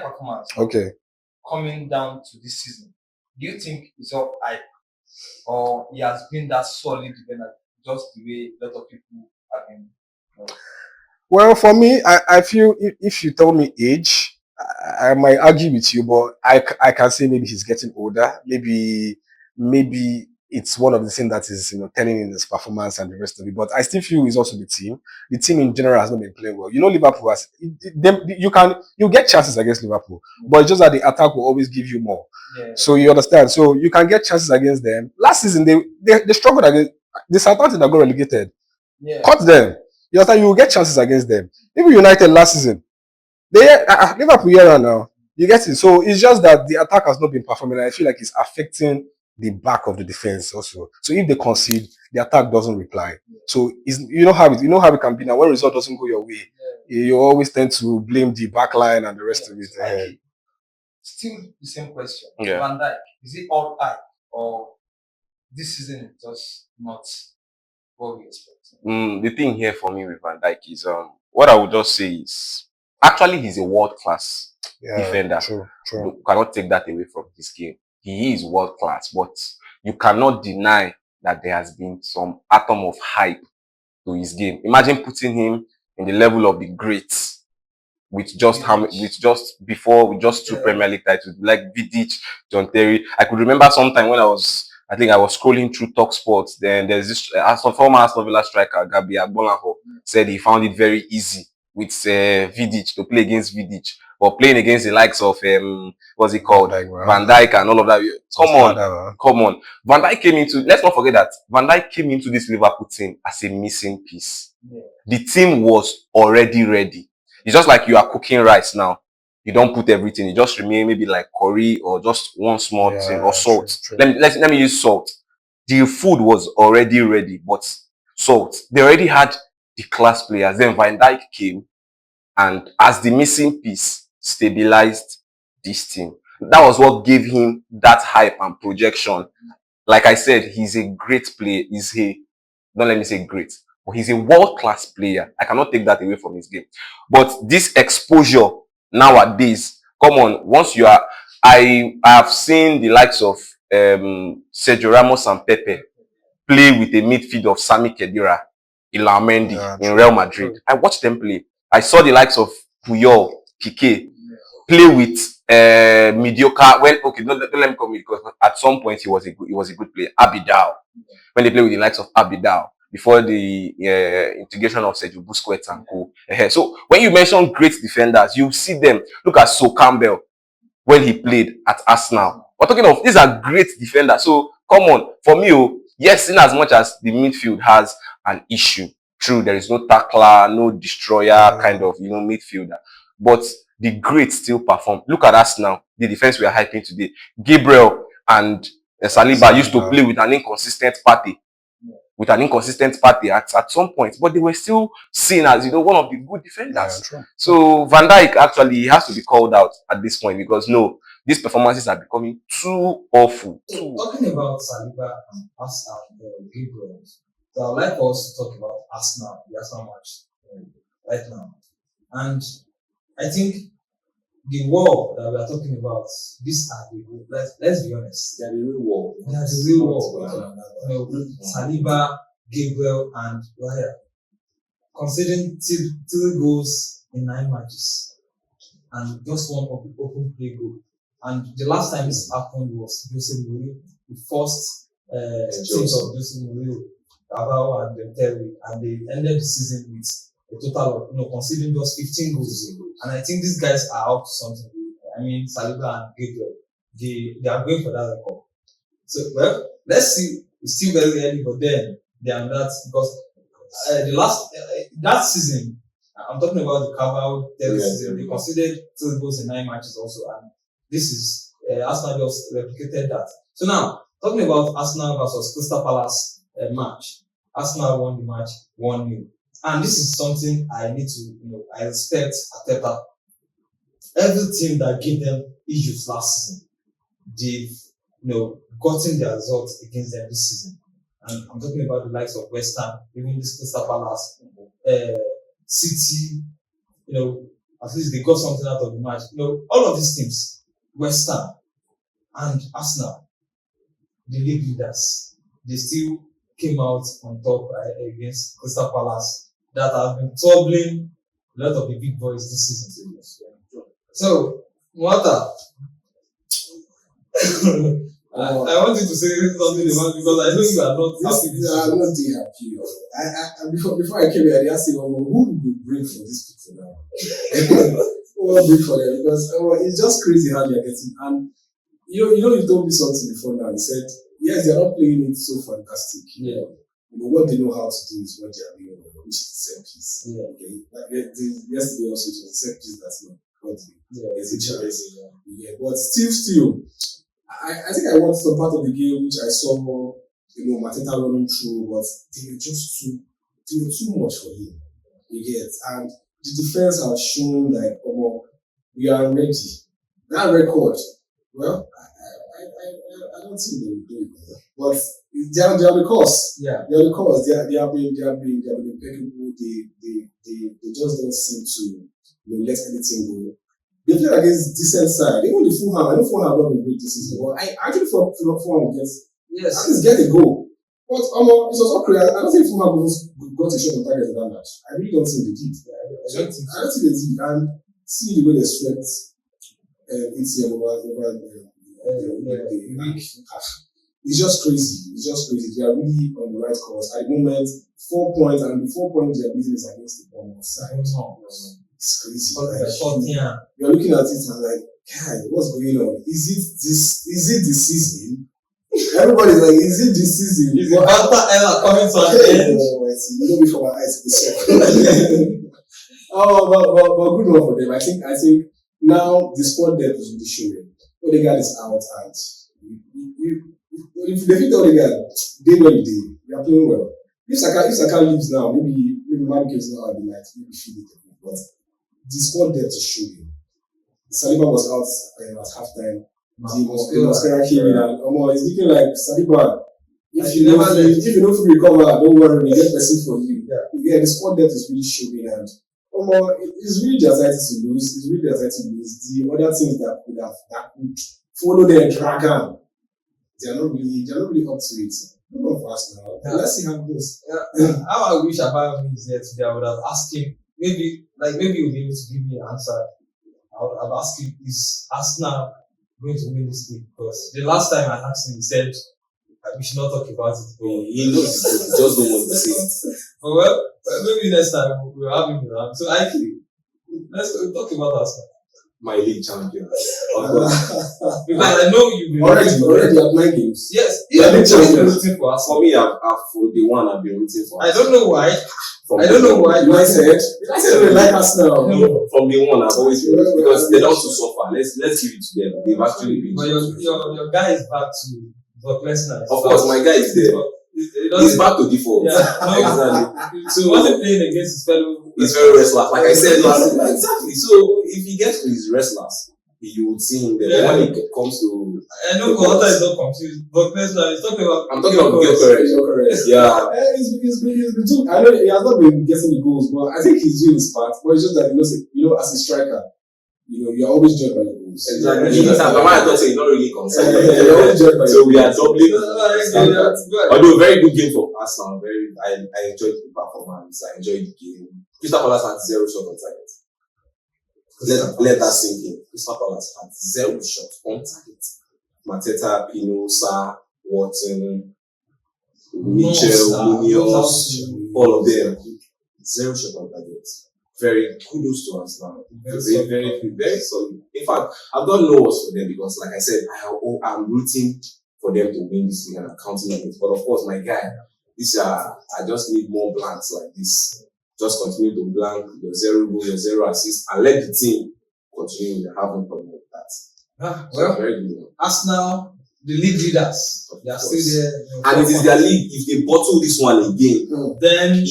performance coming down to this season? Do you think it's all hype, or he has been that solid defender just the way a lot of people have been? Well, for me, I feel if you tell me age, I might argue with you, but I can say maybe he's getting older. Maybe it's one of the things that is telling in his performance and the rest of it. But I still feel it's also the team. The team in general has not been playing well. Liverpool has you get chances against Liverpool, but it's just that the attack will always give you more. Yeah. So you understand. So you can get chances against them. Last season they struggled against the Southampton that got relegated. Yeah. Cut them. You understand? You will get chances against them. Even United last season. Liverpool here now. You get it. So it's just that the attack has not been performing. I feel like it's affecting the back of the defense also. So if they concede, the attack doesn't reply. So you know how it can be now. When result doesn't go your way, you always tend to blame the back line and the rest of it. Still the same question. Yeah. Van Dijk, is it all hype, or this season is just not what we expect? The thing here for me with Van Dijk is what I would just say is actually he's a world class defender. True. You cannot take that away from this game. He is world class, but you cannot deny that there has been some atom of hype to his game. Imagine putting him in the level of the greats with just two Premier League titles, like Vidic, John Terry. I could remember sometime when I was scrolling through Talk Sports. Then there's this former Aston Villa striker, Gabi Agbolanho, said he found it very easy with Vidic to play against Vidic, or playing against the likes of what's it called, Van Dijk and all of that. Come on. Van Dijk came into. Let's not forget that Van Dijk came into this Liverpool team as a missing piece. Yeah. The team was already ready. It's just like you are cooking rice now. You don't put everything. You just remain maybe like curry or just one small thing or salt. True. Let me use salt. The food was already ready, but salt. They already had the class players. Then Van Dijk came and as the missing piece stabilized this team. That was what gave him that hype and projection. Like I said, he's a great player. Don't let me say great, but he's a world-class player. I cannot take that away from his game. But this exposure nowadays, come on, once you are, I have seen the likes of Sergio Ramos and Pepe play with a midfield of Sami Khedira, Ilan Mendy in Real Madrid. I watched them play. I saw the likes of Puyol, Piqué play with mediocre. Well, okay, don't let me come because at some point he was a good player. Abidal, when they play with the likes of Abidal before the integration of Sergio Busquets and co. So when you mention great defenders, you see them. Look at Sol Campbell when he played at Arsenal. We're talking of these are great defenders. So come on, for me, yes, in as much as the midfield has an issue, true, there is no tackler, no destroyer kind of midfielder, but the greats still perform. Look at us now, the defense we are hyping today. Gabriel and Saliba used to play with an inconsistent party. At some point, but they were still seen as one of the good defenders. So Van Dijk actually has to be called out at this point because these performances are becoming too awful. Talking about Saliba and Gabriel, so I'd like us to talk about Arsenal, the Arsenal match right now, and I think the war that we are talking about, these are the let's be honest, They are the real war. they are the real war. Saliba, Gabriel, and Raya conceding 3 goals in 9 matches, and just one of the open play goal. And the last time this happened was Jose Mourinho, the first teams of Jose Mourinho, Cabal and Terry, and they ended the season with a total of conceding just 15 goals. And I think these guys are up to something. I mean, Saliba and Gabriel, they are going for that record. So, well, let's see. It's still very early, but then they are that because the last that season, I'm talking about the Cabal Terry season. They conceded 3 goals in 9 matches also, and this is Arsenal just replicated that. So now, talking about Arsenal versus Crystal Palace match, Arsenal won the match 1-0. And this is something I need to, I respect Arteta. Every team that gave them issues last season, they've, gotten their results against them this season. And I'm talking about the likes of West Ham, even this Crystal Palace, City, at least they got something out of the match. All of these teams, West Ham and Arsenal, the league leaders, they still came out on top against Crystal Palace that have been troubling a lot of the big boys this season. So, Mwata, I want you to say something about because I know you are not happy. I'm not happy. Before I came here, I asked who would we bring for these people now? Who will bring for them? Because it's just crazy how they are getting. And you told me something before now. You said, yes, they are not playing it so fantastic. Yeah. What they know how to do is what they are doing, which is the set piece. Yeah. Okay. Yesterday also it was the set piece that's not what it's a choice. Yeah. But still, I think I watched some part of the game which I saw, Mateta running through, but they were too much for him. You get, and the defense has shown like, we are ready. That record, well, I don't think they will do it, but they are the cause. Yeah. They are the cause. They have been impeccable. They just don't seem to let anything go. They play against decent side. Even the Fulham, I know Fulham have not been great this season, but I actually thought Fulham gets at least get a goal. But it was not clear. I don't think Fulham got a shot on target in that match. I really don't think they did. I don't think they did. And see the way they swept ECM over the week. it's just crazy. It's just crazy. They are really on the right course. At the moment, 4 points, and the 4 points they are business against the Bournemouth side. It's crazy. You're looking at it and like, God, what's going on? Is it the season? Everybody's like, is it this season? Is the banter ever coming to an end? You know me from my eyes to the sun. But good one for them. I think now the squad depth is really showing. Odegaard is out, and if they fit Odegaard, they are playing well. If Saka leaves now, maybe Madueke is not at the night, maybe feel it a bit. But the squad depth is showing. Saliba was out at halftime. The mascara came in, and it's looking like Saliba. If you don't recover, don't worry, we get person for you. Yeah, the squad depth is really showing, and it's really their side to lose. The other teams that could follow their dragon, they're not really up to it. None of us now. Let's see how it goes. How I wish Abayomi is there today, I would have asked him, maybe he'll be able to give me an answer. I would have asked him, is Arsenal going to win this game? Because the last time I asked him, he said, we should not talk about it. He knows it, he just don't want to say it. Well, maybe next time we'll have him around. So let's talk about Arsenal. My league champion. Because I know you've been already at 9 games. Yes, Yeah, you've been champions. rooting for Arsenal. For me, I've for the one I've been rooting for. I don't know why. From I don't know why. I said we like Arsenal. From the one I've always been rooting because they don't to suffer. Let's give it to them. They've actually been. But your guy is back to Brock Lesnar. Of course, my guy is there. He's back to default. Yeah, exactly. So he wasn't playing against his fellow. He's very restless. Like I said last time. Exactly. So if he gets to his wrestlers, you would see him there. When it comes to I know Walter is not confused. Brock Lesnar is talking about. I'm talking about Gyökeres. Yeah. He's been too. I know he has not been getting the goals, but I think he's doing his part. But it's just that as a striker, you're always judged by your goals. Exactly. I thought you're not really concerned. You're always judged by So we are doubling. Good. Although very good game for Arsenal. I enjoyed the performance. I enjoyed the game. Crystal Palace had 0 shot on target. Let that sink in. Crystal Palace had 0 shots on target. Mateta, Pino, Sarr, Watson, Mitchell, Munoz, all of them. 0 shot on target. Very kudos to us now. Very solid. In fact, I've got no words for them because, like I said, I'm rooting for them to win this league and I'm counting on it. But of course, my guy, I just need more blanks like this. Just continue to blank your 0 goal, your 0 assist, and let the team continue having problem with that. Well, very good one. Arsenal, the league leaders, they are still there. And it is their league. If they bottle this one again, then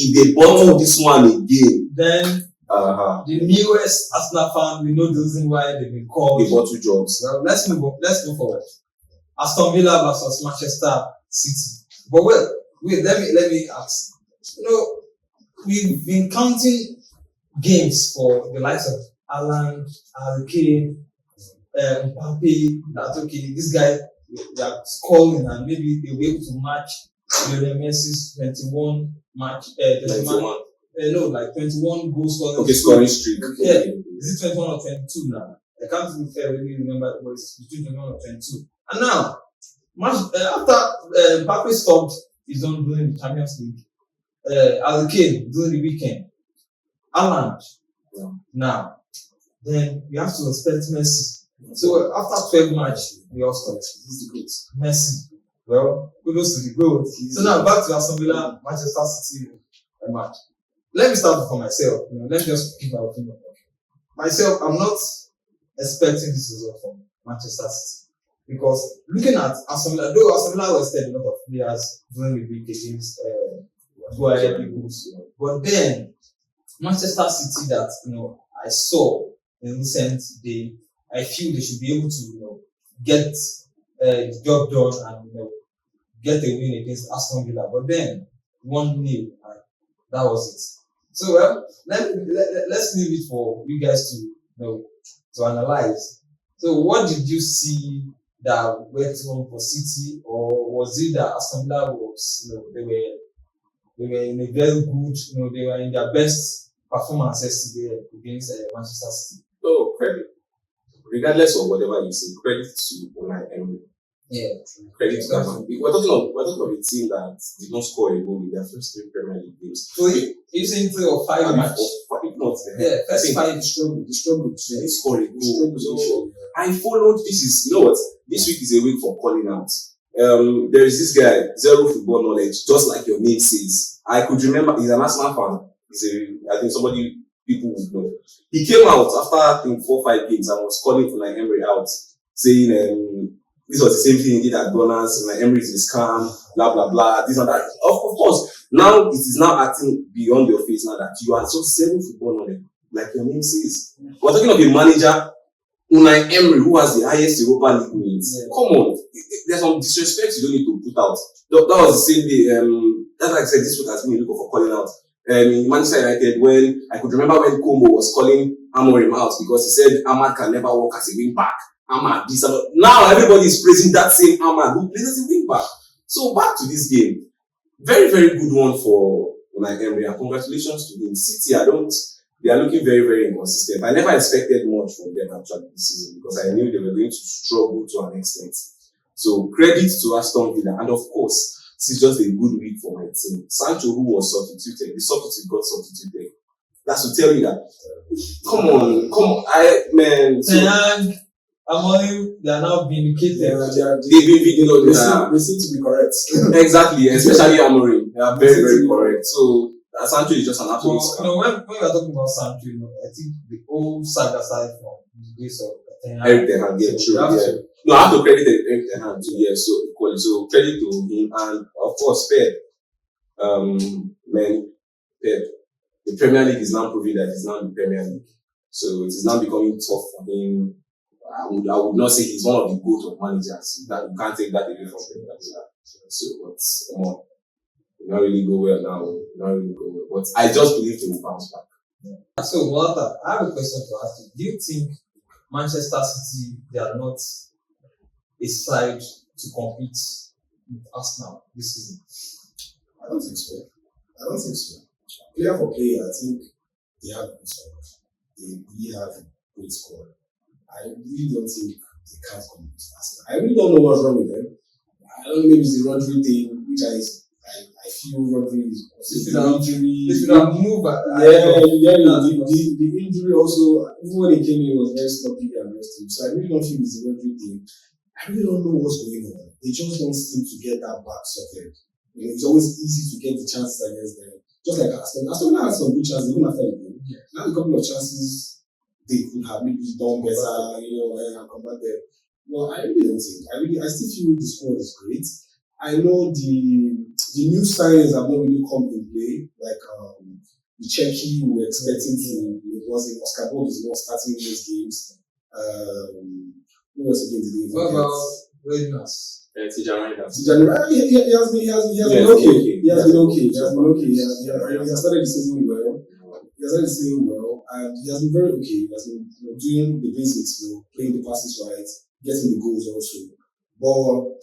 the newest Arsenal fan, we know the reason why they've been called. the bottle jobs. Well, let's move forward. Aston Villa versus Manchester City. But wait, let me ask. We've been counting games for the likes of Alan, Harry Kane, Mbappe. That okay, this guy they are scoring and maybe they'll be able to match Lionel Messi's 21 match. 21 goal scoring. Okay, scoring streak. Yeah, is it 21 or 22 now? I can't really remember what it's between 21 or 22. And now, after Mbappe stopped his own during the Champions League. Harry Kane during the weekend. Haaland. Now, then we have to respect Messi. So after 12 matches, we all stopped. He's the GOAT. Messi. Well, kudos to the GOAT. So now back to Aston Villa, Manchester City match. Let me start for myself. Let me just give my opinion. Myself, I'm not expecting this result from Manchester City. Because looking at Aston Villa, though Aston Villa was a lot of players during the week against go ahead Eagles. But then Manchester City that I saw in recent day, I feel they should be able to get the job done and get a win against Aston Villa. But then 1-0, and that was it. So let's leave it for you guys to analyze. So what did you see that went wrong for City, or was it that Aston Villa was they were in a very good, they were in their best performance yesterday against Manchester City? So credit, regardless of whatever you say, credit to Unai Emery. Yeah. Credit to that man. We're talking of a team that did not score a goal in their first 3 Premier League games. So you saying 3 or 5 match? If not, Yeah, I think first 5 The struggle. they didn't score a goal. So I followed. This is, you know what? This week is a week for calling out. There is this guy, zero football knowledge, just like your name says. I could remember he's an Arsenal fan. I think people would know. He came out after I think 4 or 5 games and was calling for like Emery out, saying this was the same thing he did at Gunners, and Emery is a scam, blah blah blah, this and that. Of course, now it is now acting beyond your face now that you are just zero football knowledge, like your name says. We're talking of a manager, Unai Emery, who has the highest Europa League wins. Yeah. Come on, there's some disrespect you don't need to put out. That was the same day. That's like I said, this week has been a week for calling out. In Manchester United, when I could remember when Como was calling Amorim out because he said Ahmad can never work as a wing back. Ahmad, this and that. Now everybody is praising that same Ahmad who plays as a wing back. So back to this game, very very good one for Unai Emery, and congratulations to him. City, they are looking very, very inconsistent. I never expected much from them actually this season because I knew they were going to struggle to an extent. So credit to Aston Villa, and of course, this is just a good week for my team. Sancho, who was substituted, the substitute got substituted. That's to tell you that. Come on, and Amorim, they are now vindicated. They've been vindicated. They seem to be correct. Exactly, especially Amorim. They are very, very correct. So Sancho is just an absolute scam. When we are talking about Sancho, I think the whole side aside from the days of Eric Ten Hag, yeah, true. Yeah. No, I have to credit Eric Ten Hag too. Yeah, so equally. So credit to him, and of course Pep. Pep. The Premier League is now proving that it's now the Premier League. So it is now becoming tough for him. I would not say he's one of the GOAT of managers. That you can't take that away from him. So, but come on. Not really go well now. But I just believe they will bounce back. Yeah. So, Walter, I have a question to ask you. Do you think Manchester City, they are not a side to compete with Arsenal this season? I don't think so. Player for player, I think they have a good squad. They really have a great squad. I really don't think they can't compete with Arsenal. I really don't know what's wrong with them. I don't know, maybe it's the Rodri thing, which I feel Rodri is injury. They should have moved. The injury also, even when he came in, was very sloppy and resting. So I really don't think it's the Rodri thing. I really don't know what's going on. They just don't seem to get that back sorted. It's always easy to get the chances against them. Just like Aston Villa had some good chances even after the game. Yeah. Now a couple of chances they could have maybe done better, and come back there. Well, I really don't think. I still feel the squad is great. I know the new signings have not really come in play. Like the Czechie we were expecting to. It was in Oscar Bob is not starting those games. Who was again the game? What about Redness? Tijani, he has been okay. He has started the season well. And he has been very okay. He has been doing the basics, playing the passes right, getting the goals also. But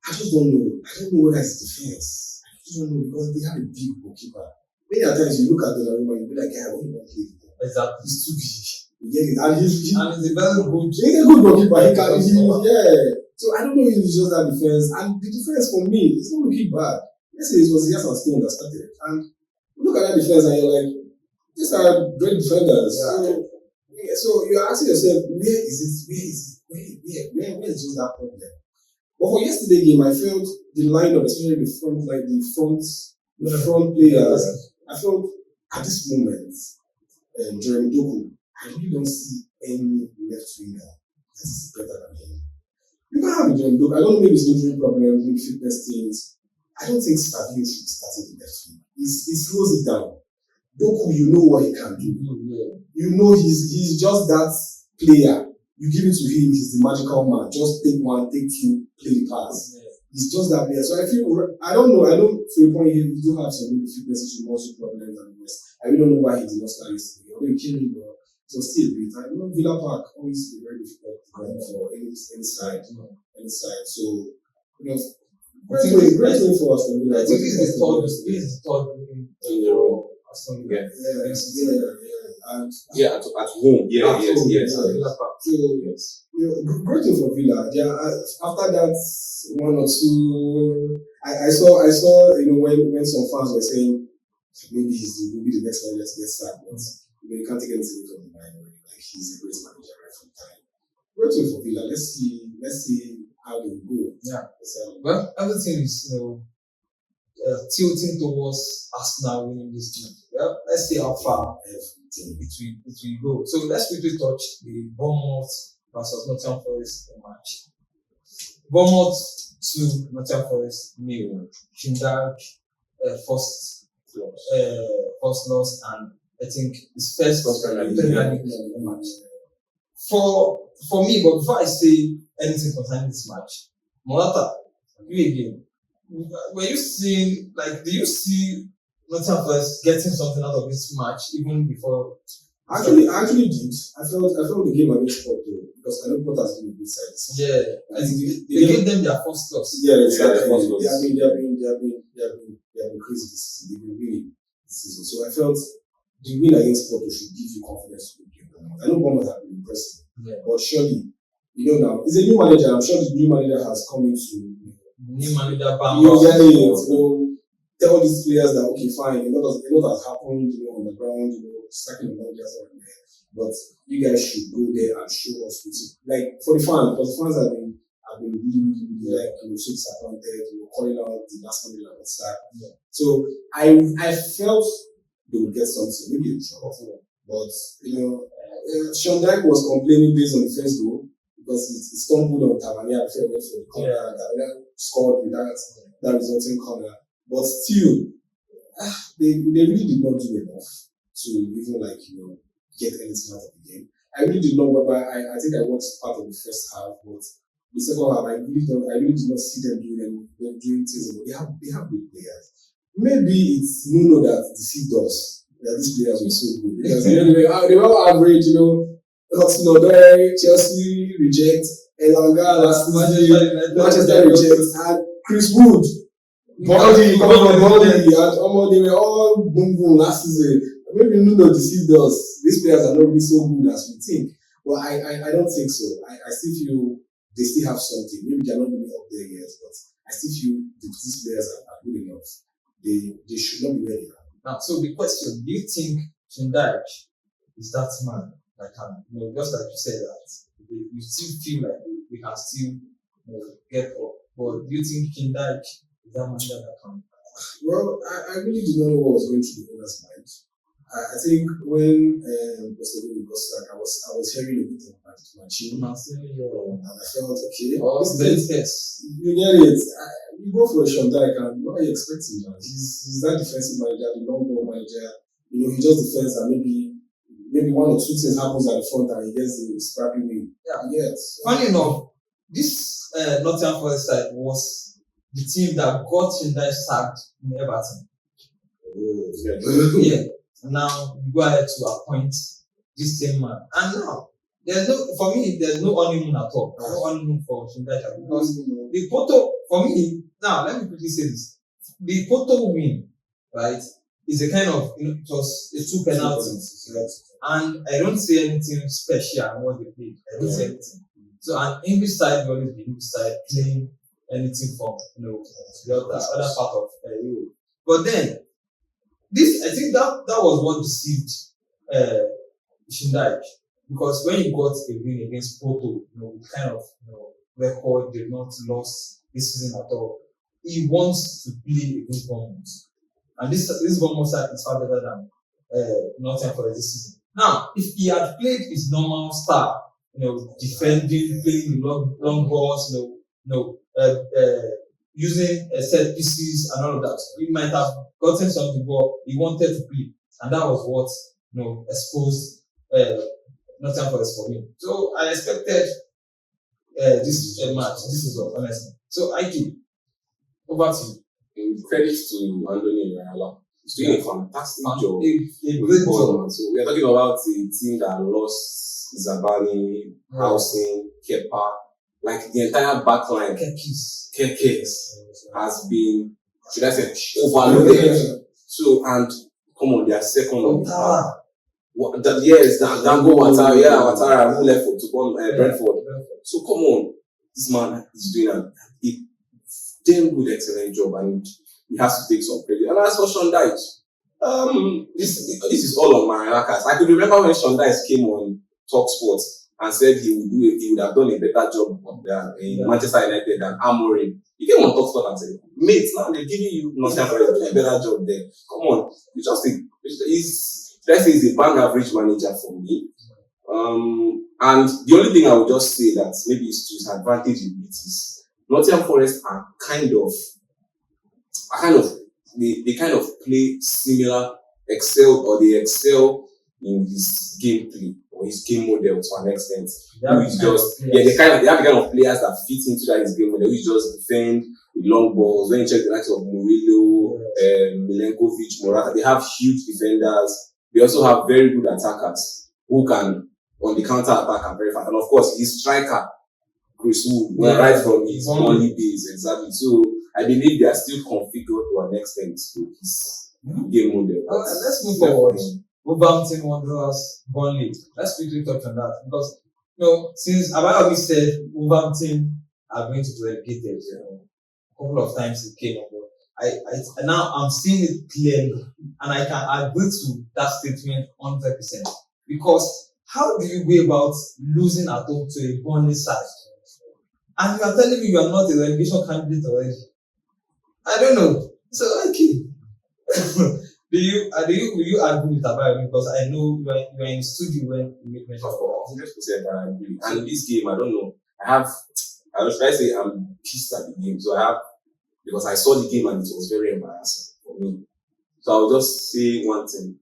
I just don't know. I don't know whether it's defense. I just don't know because they have a big goalkeeper. Many times you look at Donnarumma, you be like, "Yeah, what do you want to play?" Exactly. He's too big. You get it, and he's a very good. He's a good goalkeeper. So I don't know if it's just that defense. And the defense for me, it's not looking bad. Let's say it was Yes and Stone that started. And you look at that defense and you're like, these are great defenders. Yeah. So you're asking yourself, where is just that problem? But for yesterday's game, I felt the lineup, especially the front players, I felt at this moment, Jeremy Doku, I really don't see any left winger that is better than him. You can have a Jeremy Doku. I don't know, maybe it's injury problems, maybe fitness things. I don't think Savio should be starting the left wing. He slows it down. Doku, you know what he can do. Yeah. You know he's just that player. You give it to him, he's the magical man. Just take one, take two, play the pass. Yeah. He's just that player. So I don't know. I know to a point here, we do have some maybe fitness issues, muscle problems and the rest. I really don't know why he did not start yesterday. Although he came in, but it was still great. I know Villa Park always be very difficult for any side. So, great way for us. I think this is the third in the row. Yeah. At home. Yes. Great thing for Villa. Yeah, after that one or two, I saw when some fans were saying maybe he will be the next one. Let's get sacked, but you can't take anything from the man. Like he's a great manager right from time. Great thing for Villa. Let's see how they go. Yeah. Well, everything is tilting towards Arsenal winning this game. Well, let's see how far it will go. So let's quickly touch the Bournemouth versus Nottingham Forest match. Bournemouth 2, Nottingham Forest 0. Shindag first loss, and I think his first Premier League match. For me, but before I say anything concerning this match, Morata, you again. Were you seeing, do you see Nottingham Forest getting something out of this match even before? I actually did. I felt the game against Porto because I know Porto has been a good side. Yeah, I think they gave them their first loss. Yeah, exactly. their first loss. They have been crazy this season. They've been winning this season. So I felt the win against Porto should give you confidence to play Bournemouth. I know Bournemouth have been impressive, but surely, now it's a new manager. I'm sure the new manager has come into. New manager, tell these players that okay, fine, a lot has happened, on the ground, sacking the managers over there, but you guys should go there and show us like for the fans, because the fans have been really so disappointed, calling out the last minute and stuff. So I felt they would get something, maybe a draw, but Sean Dyche was complaining based on the first goal because he stumbled on Tavernier before he went for the corner, and Tavernier scored with that resulting corner. But still, they really did not do enough to even get anything out of the game. I really did not. But I think I watched part of the first half, but the second half I really did not see them doing things. They have good players. Maybe it's that deceived us that these players were so good because they were all average. Hudson Odoi, Chelsea reject, Elanga last season, Manchester reject, and Chris Wood. Baldy, coming from Baldy, and they were all boom boom last season. Maybe Nuno deceived us. These players are not really so good as we think. But I don't think so. I still feel they still have something. Maybe they're not really up there yet, but I still feel these players are good enough. They should not be ready now. So the question, do you think Shindage is that man that can, just like you said that you still feel like we can still get up. But do you think Shindage is that man that can? Well, I really did not know what was going through the owner's mind. I think when Postecoglou got sacked, I was hearing a bit of Mancini, and I felt okay. Yes. You get it. You go for a Sean Dyche, and what are you expecting, man? He's that defensive manager, the long ball manager. He just defends, and maybe one or two things happens at the front, and he gets the scrappy win. Yes. Funny enough, this Nottingham Forest side was the team that got Shindage sacked in Everton. Yeah. Now you go ahead to appoint this same man, and now there's no honeymoon at all. No honeymoon for Shindage because the Porto, for me, now let me quickly say this: the Porto win, right, is a kind of it was a 2 penalties, right? And I don't see anything special in what they played. I don't see anything. So an English side will always be English side playing anything from the other part of Europe. But then I think that was what deceived Shindage, because when he got a win against Porto, kind of record, they've not lost this season at all. He wants to play against Bournemouth, and this Bournemouth side is far better than Nottingham Forest this season. Now, if he had played his normal style, defending, playing long balls, using set pieces and all of that, he might have gotten something, but he wanted to play, and that was what exposed Nottingham Forest for me. So I expected this match. This is all, honestly. So IQ, over to you. Credit to Anthony Raiola. He's doing a fantastic job. A great job. So we are talking about a team that lost Zabani, Housing, Kepa, like the entire backline. Kekis has been, should I say, overloaded. So, and come on, they are second on the path. Yes, Dango Ouattara, yeah, Ouattara, who left for to come Brentford. So come on, this man is doing a damn good, excellent job, and he has to take some credit. And as for Sean Dyche, this is all on my records. I could remember when Sean Dyche came on Talk Sports and said he would have done a better job in Manchester United than Amorim. He came on Talk Sports and said, "Mate, now they're giving you nothing for a better job there. Come on, you just let's say he's a bang average manager for me." And the only thing I would just say that maybe is to his advantage in it is Nottingham Forest are kind of they kind of play similar, they excel in his gameplay or his game model to an extent. Who is just they have the kind of players that fit into that his game model, who is just defend with long balls. When you check the likes of Murillo, Milenkovic, Morata, they have huge defenders. They also have very good attackers who can on the counter attack and very fast. And of course his striker, Chris Wood, right from his early days, exactly. So I believe they are still configured to an extent to his game model. Let's move forward. Wolverhampton Wanderers, Burnley. Let's quickly touch on that because since Abayomi said Wolverhampton are going to be relegated, a couple of times it came up. I now I'm seeing it clearly, and I can agree to that statement 100%. Because how do you go about losing at home to a Burnley side? And you are telling me you are not a relegation candidate already. I don't know. So okay. will you agree with Abayomi? Because I know you are in studio when you make mention of it. 100% I agree. And this game, I don't know. I was trying to say I'm pissed at the game. So because I saw the game and it was very embarrassing for me. So I'll just say one thing.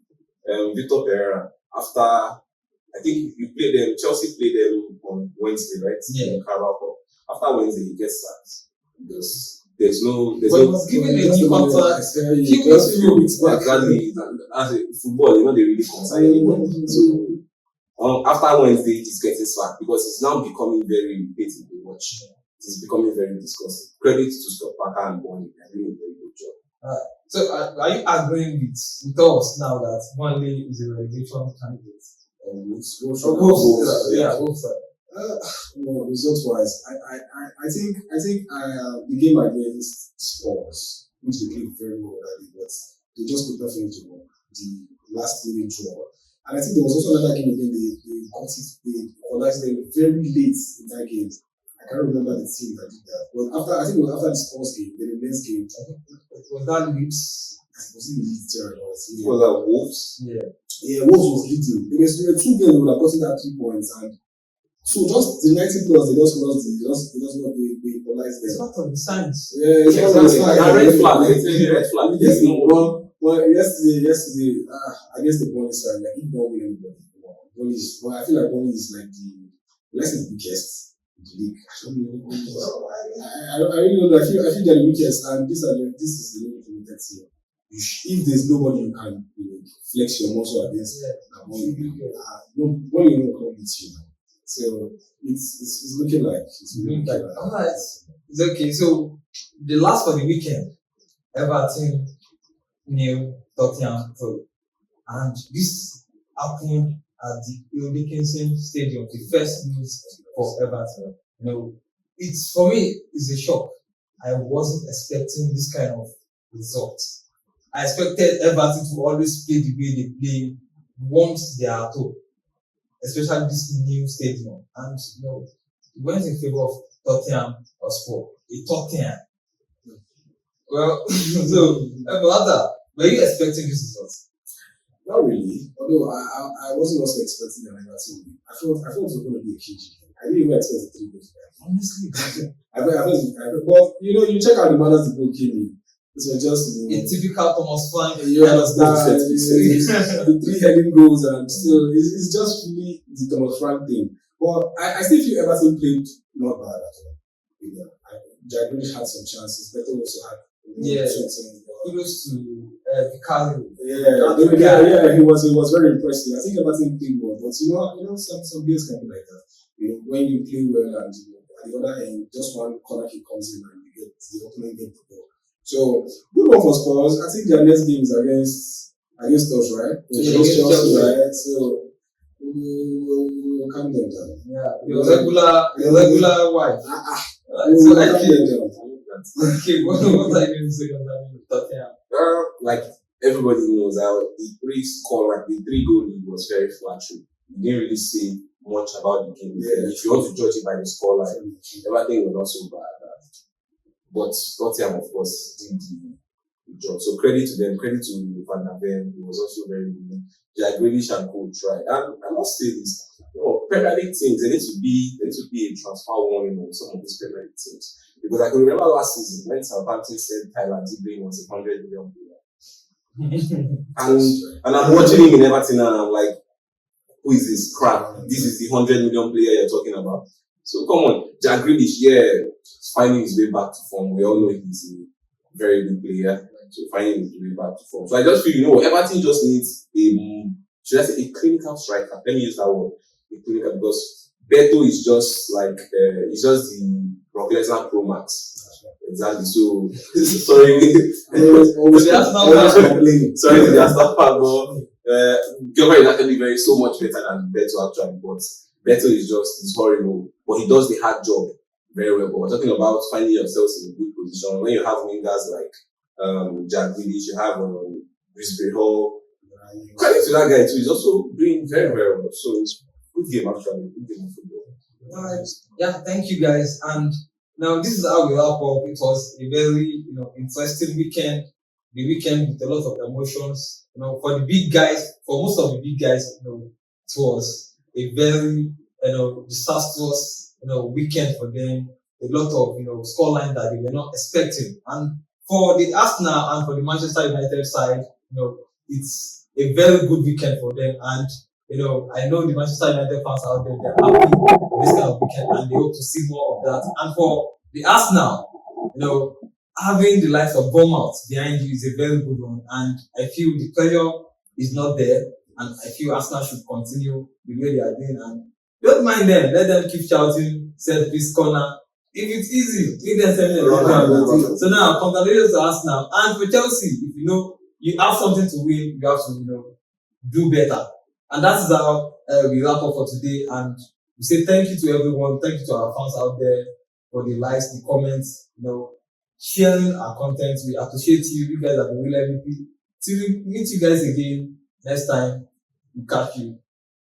Victor Pereira, after I think you played them, Chelsea played them on Wednesday, right? Yeah. Carabao Cup. After Wednesday, he gets sacked because there's no. But he was given a new contract. Few weeks back. Exactly. As a football, they really concern anymore. So after Wednesday, he's getting sacked because it's now becoming very irritating to watch. It's becoming very disgusting. Credit to Scott Parker and Bonnie. They're doing a very good job. So are you agreeing with us now that Burnley is a relegation candidate? Results-wise, I think the game against Spurs, which they played very well early, but they just could not finish the last minute draw. And I think there was also another game again. They organized them very late in that game. I can't remember the team that did that. But I think it was after the Spurs game, then the next game. Was that Leeds? Was it Leeds? Was that Wolves? Yeah, Wolves was leading. There were 2 games that would have gotten that 3 points, and so just the 90 plus, they just lost they equalized them. It's not on the signs. Yeah, it's not on the signs. Red flag. It's a red flag. Yes, yesterday, against the Burnley side, like he don't win anybody. I feel like Burnley is like the weakest in the league. I really don't know. I feel they're the weakest, and this is the only thing that's here. If there's nobody you can flex your muscle against, nobody will come with you. So it's looking like Alright. It's okay. So the last for the weekend, Everton nil Tottenham 2, and this happened at the Dickinson Stadium, the first news for Everton. It's for me, it's a shock. I wasn't expecting this kind of result. I expected Everton to always play the way they play once they are at home, especially this new stadium. And it went in favor of Tottenham Hotspur. A Tottenham. Well, so were you expecting this result? Not really. Although I wasn't also expecting an Everton. I thought it was going to be a KG. I didn't even expect a 3 goals. Honestly, but you check out the manners the goal came in. This was just a typical Thomas Frank. You understand the 3 heading goals, and still it's just really the Thomas Frank thing. But I still feel Everton played not bad at all. Jack Grealish had some chances. Beto also had. Kudos to Vicario. He was very impressive. I think Everton played well, but some players can be like that. When you play well and at the other end, just one corner kick comes in and you get the opponent get the ball. So good one for Spurs. I think their next game is against Against us, right? Yeah, Against against Chelsea, Chelsea. right? So we'll calm them down. Yeah, your regular wife. We'll calm them down. Okay, what are you going to say on that? Tottenham. Like everybody knows how the three goal lead was very flattering. You didn't really see much about the game. Yeah. If you want to judge it by the scoreline, everything was not so bad. But Tottenham, of course, did the job. So credit to them, credit to Van der Ven, he was also very good. Jack Grealish and Co tried. And I must say this, Premier League teams, there needs to be a transfer warning on some of these Premier League teams. Because I can remember last season when Southampton said Tyler Dibble was a 100 million player. and I'm watching him in Everton and I'm like, who is this crap? This is the 100 million player you're talking about. So come on, Jack Grealish, he's finding his way back to form. We all know he's a very good player. So finding his way back to form. So I just feel, Everton just needs a clinical striker. Let me use that word. A clinical, because Beto is just like, he's just the Brock Lesnar Pro Max. Exactly. So, sorry. Sorry to the Arsenal fan, but Gilbert is actually so much better than Beto actually. But Beto is horrible. But he does the hard job very well. But we're talking about finding yourselves in a good position. When you have wingers like Jack Grealish, you have Brisbane Hall. Credit to that guy too. He's also doing very, very well. So it's a good game actually. Good game of football. Alright. Yeah, thank you guys. And now this is how we wrap up. It was a very interesting weekend. The weekend with a lot of emotions. For the big guys, for most of the big guys, it was a very disastrous weekend for them. A lot of scoreline that they were not expecting. And for the Arsenal and for the Manchester United side, it's a very good weekend for them. And I know the Manchester United fans out there, they're happy with this kind of weekend and they hope to see more of that. And for the Arsenal, having the likes of Bournemouth behind you is a very good one. And I feel the pressure is not there. And I feel Arsenal should continue the way they are doing. And don't mind them. Let them keep shouting, set piece corner. If it's easy, leave them 7 minutes. So now, congratulations to Arsenal. And for Chelsea, if you have something to win, you have to do better. And that's how we wrap up for today. And we say thank you to everyone. Thank you to our fans out there for the likes, the comments, sharing our content. We appreciate you. You guys have been really MVP. Till we meet you guys again next time, we'll catch you.